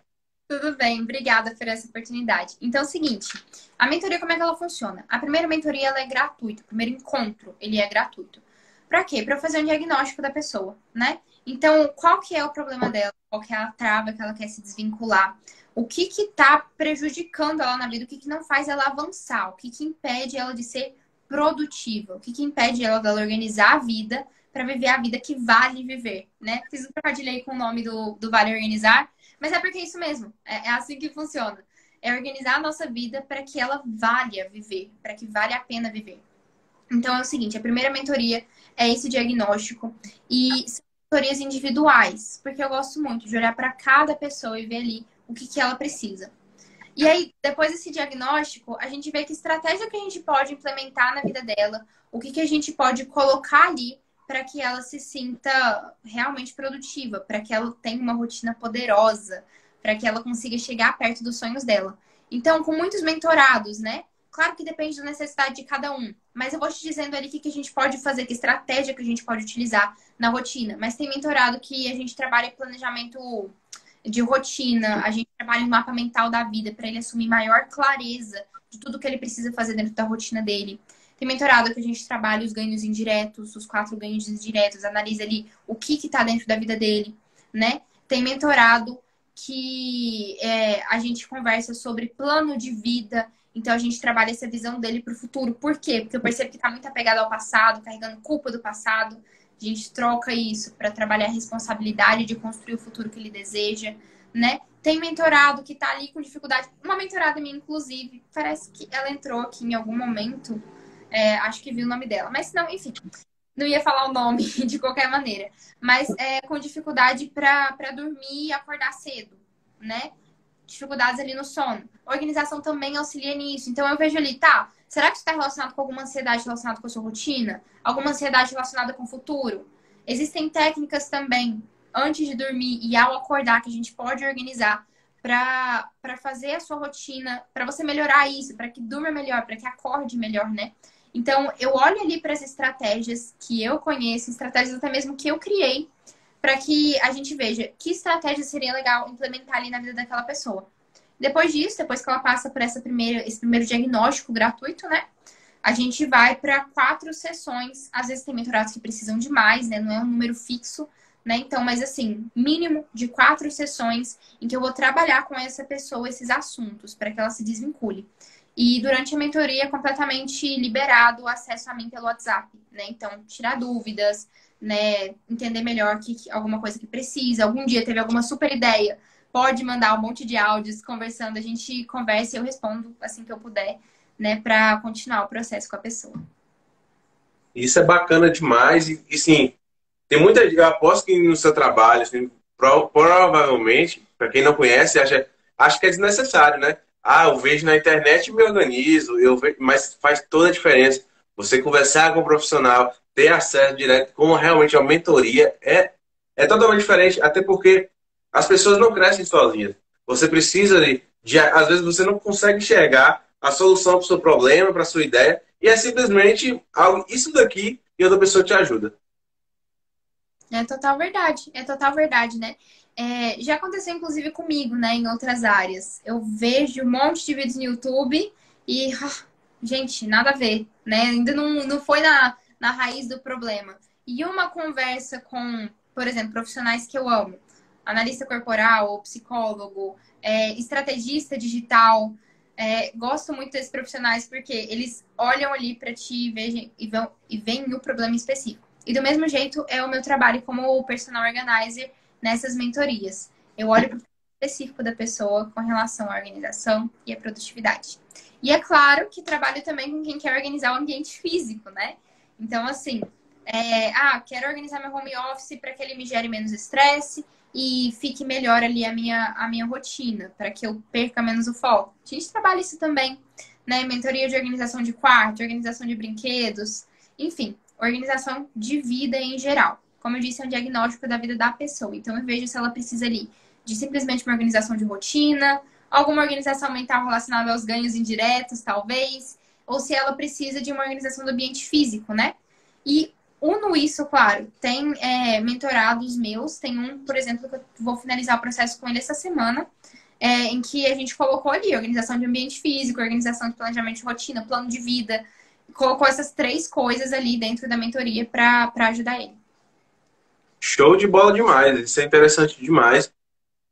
Tudo bem, obrigada por essa oportunidade. Então é o seguinte, a mentoria, como é que ela funciona? A primeira mentoria, ela é gratuita, o primeiro encontro, ele é gratuito. Pra quê? Pra eu fazer um diagnóstico da pessoa, né? Então, qual que é o problema dela? Qual que é a trava que ela quer se desvincular? O que que tá prejudicando ela na vida? O que que não faz ela avançar? O que que impede ela de ser produtiva? O que que impede ela de organizar a vida para viver a vida que vale viver, né? Fiz um trocadilho aí com o nome do Vale Organizar, mas é porque é isso mesmo. É assim que funciona. É organizar a nossa vida para que ela valha viver, para que vale a pena viver. Então é o seguinte, a primeira mentoria é esse diagnóstico e são mentorias individuais, porque eu gosto muito de olhar para cada pessoa e ver ali o que ela precisa. E aí, depois desse diagnóstico, a gente vê que estratégia que a gente pode implementar na vida dela, o que a gente pode colocar ali para que ela se sinta realmente produtiva, para que ela tenha uma rotina poderosa, para que ela consiga chegar perto dos sonhos dela. Então, com muitos mentorados, né? Claro que depende da necessidade de cada um, mas eu vou te dizendo ali o que a gente pode fazer, que estratégia que a gente pode utilizar na rotina. Mas tem mentorado que a gente trabalha em planejamento de rotina, a gente trabalha em mapa mental da vida para ele assumir maior clareza de tudo que ele precisa fazer dentro da rotina dele. Tem mentorado que a gente trabalha os ganhos indiretos, os 4 ganhos indiretos, analisa ali o que está dentro da vida dele, né? Tem mentorado que a gente conversa sobre plano de vida, então a gente trabalha essa visão dele para o futuro. Por quê? Porque eu percebo que está muito apegado ao passado, carregando culpa do passado. A gente troca isso para trabalhar a responsabilidade de construir o futuro que ele deseja, né? Tem mentorado que tá ali com dificuldade. Uma mentorada minha, inclusive, parece que ela entrou aqui em algum momento Acho que vi o nome dela. Mas não, enfim, não ia falar o nome de qualquer maneira. Mas com dificuldade para dormir e acordar cedo, né? Dificuldades ali no sono. A organização também auxilia nisso. Então eu vejo ali, tá, será que isso está relacionado com alguma ansiedade relacionada com a sua rotina? Alguma ansiedade relacionada com o futuro? Existem técnicas também, antes de dormir e ao acordar, que a gente pode organizar para fazer a sua rotina, para você melhorar isso, para que durma melhor, para que acorde melhor, né? Então, eu olho ali para as estratégias que eu conheço, estratégias até mesmo que eu criei, para que a gente veja que estratégia seria legal implementar ali na vida daquela pessoa. Depois disso, depois que ela passa por esse primeiro diagnóstico gratuito, né? A gente vai para 4 sessões. Às vezes tem mentorados que precisam de mais, né? Não é um número fixo, né? Então, mas assim, mínimo de 4 sessões em que eu vou trabalhar com essa pessoa esses assuntos para que ela se desvincule. E durante a mentoria é completamente liberado o acesso a mim pelo WhatsApp, né? Então, tirar dúvidas, né? Entender melhor alguma coisa que precisa. Algum dia teve alguma super ideia, pode mandar um monte de áudios conversando, a gente conversa e eu respondo assim que eu puder, né? Para continuar o processo com a pessoa. Isso é bacana demais. E sim, tem muita. Eu aposto que no seu trabalho, assim, provavelmente, para quem não conhece, acha que é desnecessário, né? Ah, eu vejo na internet e me organizo, mas faz toda a diferença. Você conversar com o profissional, ter acesso direto, como realmente a mentoria, é totalmente diferente, até porque as pessoas não crescem sozinhas. Você precisa às vezes você não consegue enxergar a solução para o seu problema, para a sua ideia, e é simplesmente algo, isso daqui e outra pessoa te ajuda. É total verdade, né? Já aconteceu, inclusive, comigo, né, em outras áreas. Eu vejo um monte de vídeos no YouTube e, gente, nada a ver, né? Ainda não foi na raiz do problema. E uma conversa com, por exemplo, profissionais que eu amo, analista corporal, psicólogo, estrategista digital, gosto muito desses profissionais porque eles olham ali para ti e veem o problema específico. E do mesmo jeito é o meu trabalho como personal organizer nessas mentorias. Eu olho para o específico da pessoa com relação à organização e à produtividade. E é claro que trabalho também com quem quer organizar o ambiente físico, né? Então, assim, quero organizar meu home office para que ele me gere menos estresse e fique melhor ali a minha rotina, para que eu perca menos o foco. A gente trabalha isso também, né? Mentoria de organização de quarto, organização de brinquedos, enfim, organização de vida em geral. Como eu disse, é um diagnóstico da vida da pessoa. Então, eu vejo se ela precisa ali de simplesmente uma organização de rotina, alguma organização mental relacionada aos ganhos indiretos, talvez, ou se ela precisa de uma organização do ambiente físico, né? E uno isso, claro, tem mentorados meus, tem um, por exemplo, que eu vou finalizar o processo com ele essa semana, em que a gente colocou ali organização de ambiente físico, organização de planejamento de rotina, plano de vida, colocou essas 3 coisas ali dentro da mentoria para ajudar ele. Show de bola demais, isso é interessante demais.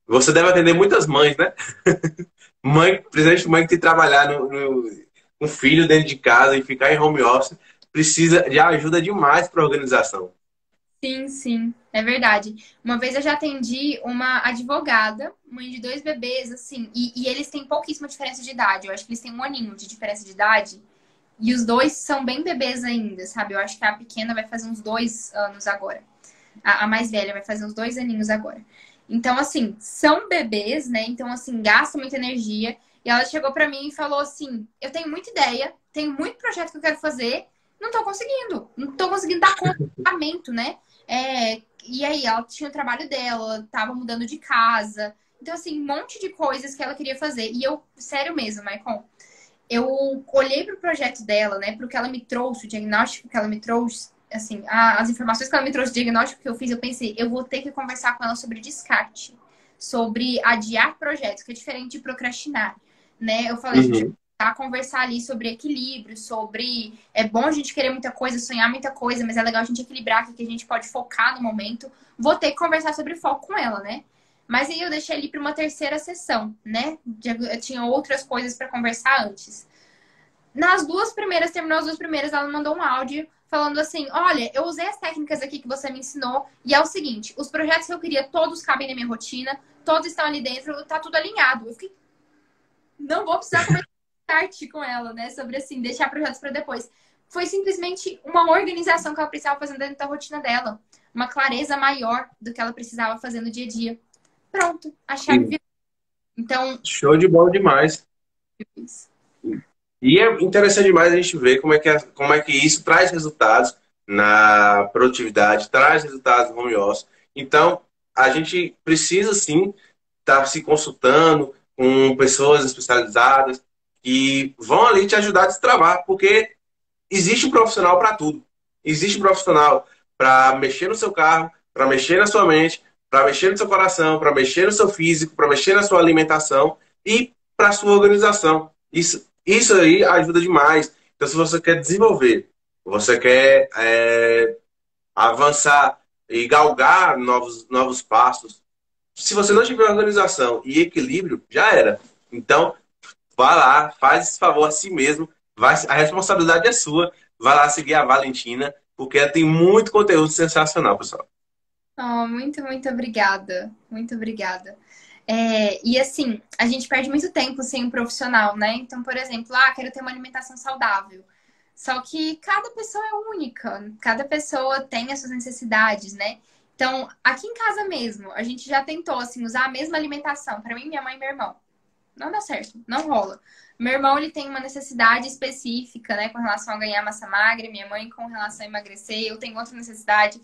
Você deve atender muitas mães, né? Mãe, principalmente mãe que tem que trabalhar com filho dentro de casa e ficar em home office, precisa de ajuda demais para a organização. Sim, sim, é verdade. Uma vez eu já atendi uma advogada, mãe de 2 bebês, assim, e eles têm pouquíssima diferença de idade. Eu acho que eles têm 1 aninho de diferença de idade. E os 2 são bem bebês ainda, sabe? Eu acho que a pequena vai fazer uns 2 anos agora. A mais velha vai fazer uns 2 aninhos agora. Então, assim, são bebês, né? Então, assim, gastam muita energia. E ela chegou pra mim e falou assim: eu tenho muita ideia, tenho muito projeto que eu quero fazer, não tô conseguindo. Não tô conseguindo dar conta do pagamento, né? E aí, ela tinha o trabalho dela, ela tava mudando de casa. Então, assim, um monte de coisas que ela queria fazer. E eu, sério mesmo, Maicon, eu olhei pro projeto dela, né? Pro que ela me trouxe, o diagnóstico que ela me trouxe, assim, as informações que ela me trouxe, o diagnóstico que eu fiz, eu pensei, eu vou ter que conversar com ela sobre descarte, sobre adiar projetos, que é diferente de procrastinar, né? Eu falei, a gente Uhum. vai conversar ali sobre equilíbrio, sobre... É bom a gente querer muita coisa, sonhar muita coisa, mas é legal a gente equilibrar, que a gente pode focar no momento. Vou ter que conversar sobre foco com ela, né? Mas aí eu deixei ali para uma terceira sessão, né? Eu tinha outras coisas para conversar antes. Nas 2 primeiras, terminou as 2 primeiras, ela me mandou um áudio falando assim: olha, eu usei as técnicas aqui que você me ensinou, e é o seguinte, os projetos que eu queria, todos cabem na minha rotina, todos estão ali dentro, tá tudo alinhado. Eu fiquei, não vou precisar conversar com ela, né? Sobre assim, deixar projetos para depois. Foi simplesmente uma organização que ela precisava fazer dentro da rotina dela. Uma clareza maior do que ela precisava fazer no dia a dia. Pronto, a chave Sim. virou. Então, Show de bola demais. isso. E é interessante demais a gente ver como é que isso traz resultados na produtividade, traz resultados no home office. Então, a gente precisa sim estar se consultando com pessoas especializadas que vão ali te ajudar a destravar, porque existe um profissional para tudo. Existe um profissional para mexer no seu carro, para mexer na sua mente, para mexer no seu coração, para mexer no seu físico, para mexer na sua alimentação e para sua organização. Isso aí ajuda demais. Então, se você quer desenvolver, você quer avançar e galgar novos passos, se você não tiver organização e equilíbrio, já era. Então, vá lá, faz esse favor a si mesmo. A responsabilidade é sua. Vai lá seguir a Valentina, porque ela tem muito conteúdo sensacional, pessoal. Oh, muito, muito obrigada. Muito obrigada. E assim, a gente perde muito tempo sem um profissional, né? Então, por exemplo, quero ter uma alimentação saudável. Só que cada pessoa é única, cada pessoa tem as suas necessidades, né? Então, aqui em casa mesmo, a gente já tentou assim usar a mesma alimentação para mim, minha mãe e meu irmão. Não dá certo, não rola. Meu irmão, ele tem uma necessidade específica, né, com relação a ganhar massa magra, minha mãe com relação a emagrecer, eu tenho outra necessidade,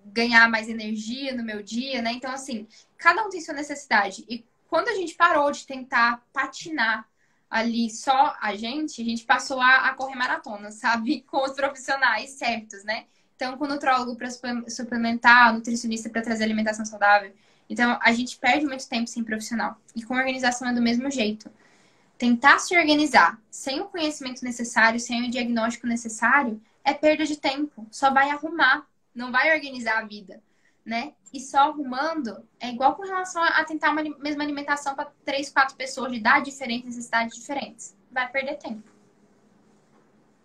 ganhar mais energia no meu dia, né? Então, assim, cada um tem sua necessidade. E quando a gente parou de tentar patinar ali só a gente passou a correr maratona, sabe? Com os profissionais certos, né? Então, com o nutrólogo para suplementar, o nutricionista para trazer alimentação saudável. Então, a gente perde muito tempo sem profissional. E com organização é do mesmo jeito. Tentar se organizar sem o conhecimento necessário, sem o diagnóstico necessário, é perda de tempo. Só vai arrumar, não vai organizar a vida, né? E só arrumando é igual com relação a tentar uma mesma alimentação para 3, 4 pessoas de idade diferente, necessidades diferentes. Vai perder tempo.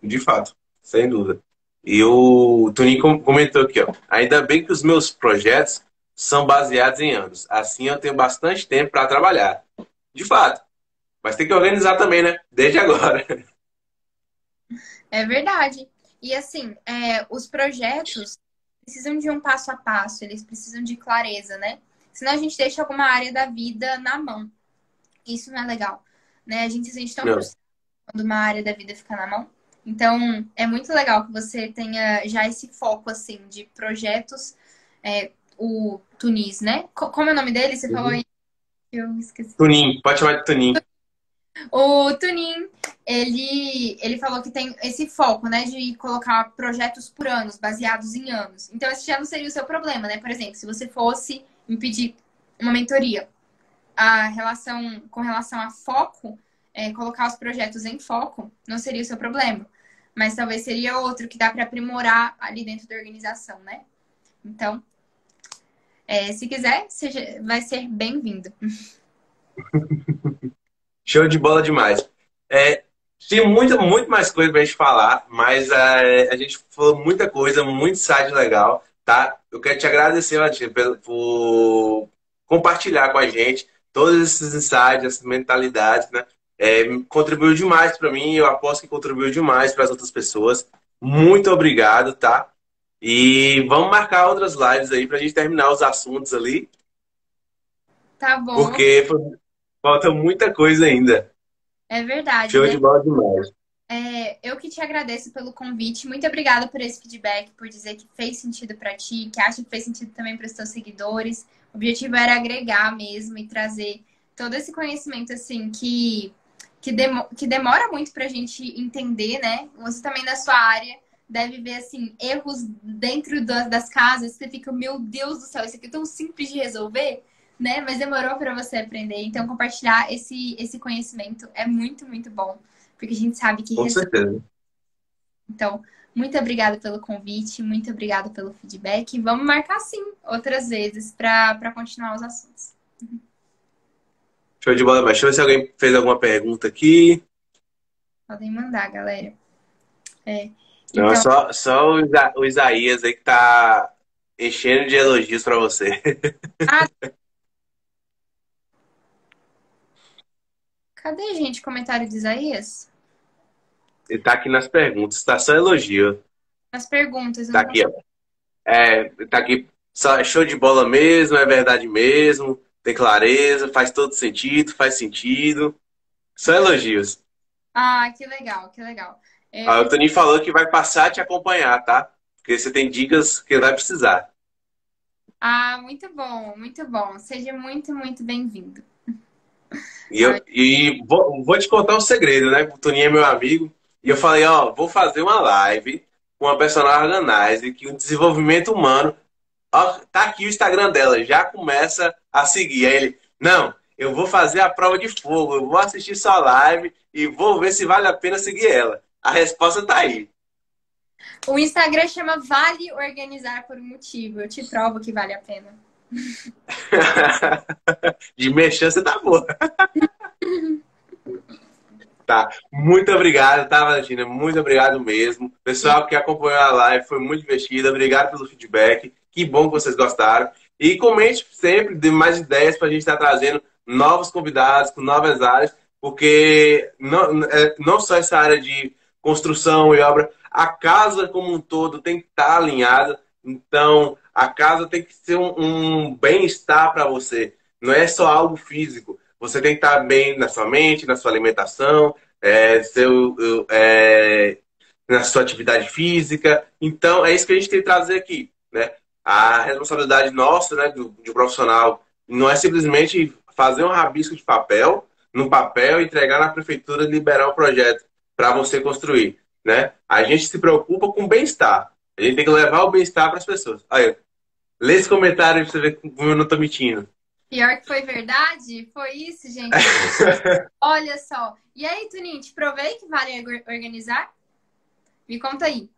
De fato, sem dúvida. E o Toninho comentou aqui, ó. Ainda bem que os meus projetos são baseados em anos. Assim eu tenho bastante tempo para trabalhar. De fato. Mas tem que organizar também, né? Desde agora. É verdade. E assim, os projetos precisam de um passo a passo, eles precisam de clareza, né? Senão a gente deixa alguma área da vida na mão. Isso não é legal, né? A gente se sente tão Não. frustrado quando uma área da vida fica na mão. Então, é muito legal que você tenha já esse foco, assim, de projetos. O Tunis, né? Como é o nome dele? Você falou Uhum. aí, eu esqueci. Tuninho, pode chamar de Tuninho. O Tunin, ele falou que tem esse foco, né, de colocar projetos por anos, baseados em anos. Então, esse já não seria o seu problema, né? Por exemplo, se você fosse me pedir uma mentoria, com relação a foco, colocar os projetos em foco, não seria o seu problema. Mas talvez seria outro que dá para aprimorar ali dentro da organização, né? Então, se quiser, vai ser bem-vindo. Show de bola demais. Tem muito mais coisa pra gente falar, mas a gente falou muita coisa, muito site legal, tá? Eu quero te agradecer, Latinha, por compartilhar com a gente todos esses insights, essas mentalidades, né? Contribuiu demais para mim, eu aposto que contribuiu demais para as outras pessoas. Muito obrigado, tá? E vamos marcar outras lives aí pra gente terminar os assuntos ali, Tá bom, porque falta muita coisa ainda. é verdade, Show de né? bola demais. Eu que te agradeço pelo convite. Muito obrigada por esse feedback, por dizer que fez sentido para ti, que acha que fez sentido também para os teus seguidores. O objetivo era agregar mesmo e trazer todo esse conhecimento assim que demora muito para a gente entender, né? Você também na sua área deve ver assim erros dentro das casas. Você fica, meu Deus do céu, isso aqui é tão simples de resolver, né? Mas demorou para você aprender. Então compartilhar esse conhecimento é muito, muito bom. Porque a gente sabe que Com resolve. certeza. Então, muito obrigada pelo convite, muito obrigada pelo feedback. Vamos marcar sim outras vezes para continuar os assuntos. Show de bola, mas deixa eu ver se alguém fez alguma pergunta aqui. Podem mandar, galera. Não, Então, só o Isaías aí que tá enchendo de elogios pra você. ah, cadê, gente, comentário de Isaías? Ele tá aqui nas perguntas, tá só elogio. As perguntas, eu Tá não aqui, consigo. ó. Tá aqui, só é show de bola mesmo, é verdade mesmo, tem clareza, faz todo sentido, faz sentido. Só elogios. Ah, que legal, que legal. É, Ah, o Toninho falou que vai passar a te acompanhar, tá? Porque você tem dicas que ele vai precisar. ah, muito bom, muito bom. Seja muito, muito bem-vindo. E Ai, vou te contar um segredo, né? O Toninho é meu amigo. E eu falei, ó, vou fazer uma live com a personal organizer, que o desenvolvimento humano. Ó, tá aqui o Instagram dela, já começa a seguir. Aí ele, não, eu vou fazer a prova de fogo, eu vou assistir sua live e vou ver se vale a pena seguir ela. A resposta tá aí. o Instagram chama Vale Organizar por um motivo. Eu te provo que vale a pena. De mexer, você tá boa. Tá. Muito obrigado, tá, Valentina? Muito obrigado mesmo. Pessoal que acompanhou a live, foi muito divertido. Obrigado pelo feedback. Que bom que vocês gostaram. E comente sempre de mais ideias para a gente estar trazendo novos convidados com novas áreas, porque não só essa área de construção e obra, a casa como um todo tem que estar alinhada. Então, a casa tem que ser um bem-estar para você. Não é só algo físico. Você tem que estar bem na sua mente, na sua alimentação, na sua atividade física. Então, é isso que a gente tem que trazer aqui, né? A responsabilidade nossa, né, de um profissional, não é simplesmente fazer um rabisco de papel, no papel, entregar na prefeitura e liberar o projeto para você construir, né? A gente se preocupa com o bem-estar. A gente tem que levar o bem-estar para as pessoas. Aí, lê esse comentário para você ver como eu não estou mentindo. Pior que foi verdade? Foi isso, gente. Olha só. E aí, Tuninho, te provei que vale organizar? Me conta aí.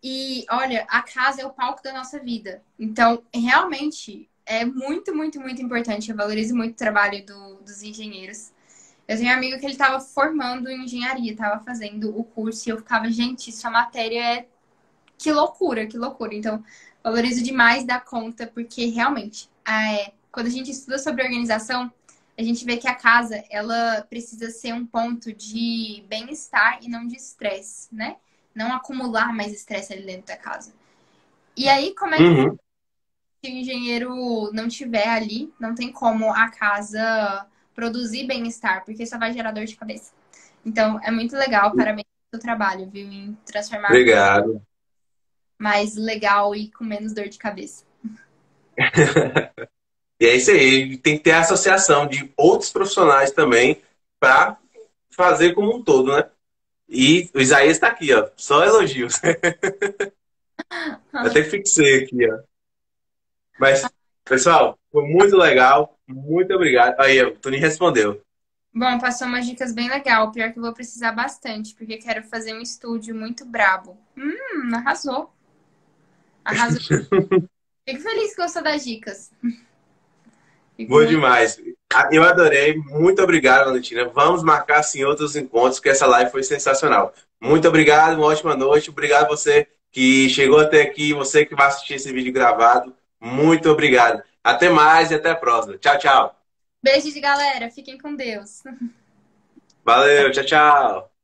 E olha, a casa é o palco da nossa vida. Então, realmente, é muito, muito, muito importante. Eu valorizo muito o trabalho dos engenheiros. Eu tenho um amigo que ele estava formando em engenharia, estava fazendo o curso, e eu ficava, gente, sua matéria é. Que loucura, que loucura. Então, valorizo demais da conta, porque realmente, quando a gente estuda sobre organização, a gente vê que a casa, ela precisa ser um ponto de bem-estar e não de estresse, né? Não acumular mais estresse ali dentro da casa. E aí, como é que Uhum. se o engenheiro não tiver ali, não tem como a casa produzir bem-estar, porque só vai gerar dor de cabeça. Então, é muito legal, parabéns pelo seu trabalho, viu? Em transformar a casa Obrigado. mais legal e com menos dor de cabeça. E é isso aí, tem que ter a associação de outros profissionais também para fazer como um todo, né? E o Isaías está aqui, ó, só elogios. Até fixei aqui, ó. Mas, pessoal, foi muito legal, muito obrigado. Aí, o Tony respondeu. Bom, passou umas dicas bem legal. Pior que eu vou precisar bastante, porque quero fazer um estúdio muito brabo. Arrasou. Arrasou. Fico feliz que gostou das dicas. Fico Boa muito. demais. Eu adorei, muito obrigado, Valentina. Vamos marcar, sim, outros encontros, que essa live foi sensacional. Muito obrigado, uma ótima noite. Obrigado a você que chegou até aqui, você que vai assistir esse vídeo gravado. Muito obrigado. Até mais e até a próxima. Tchau, tchau. Beijo de galera. Fiquem com Deus. Valeu, tchau, tchau.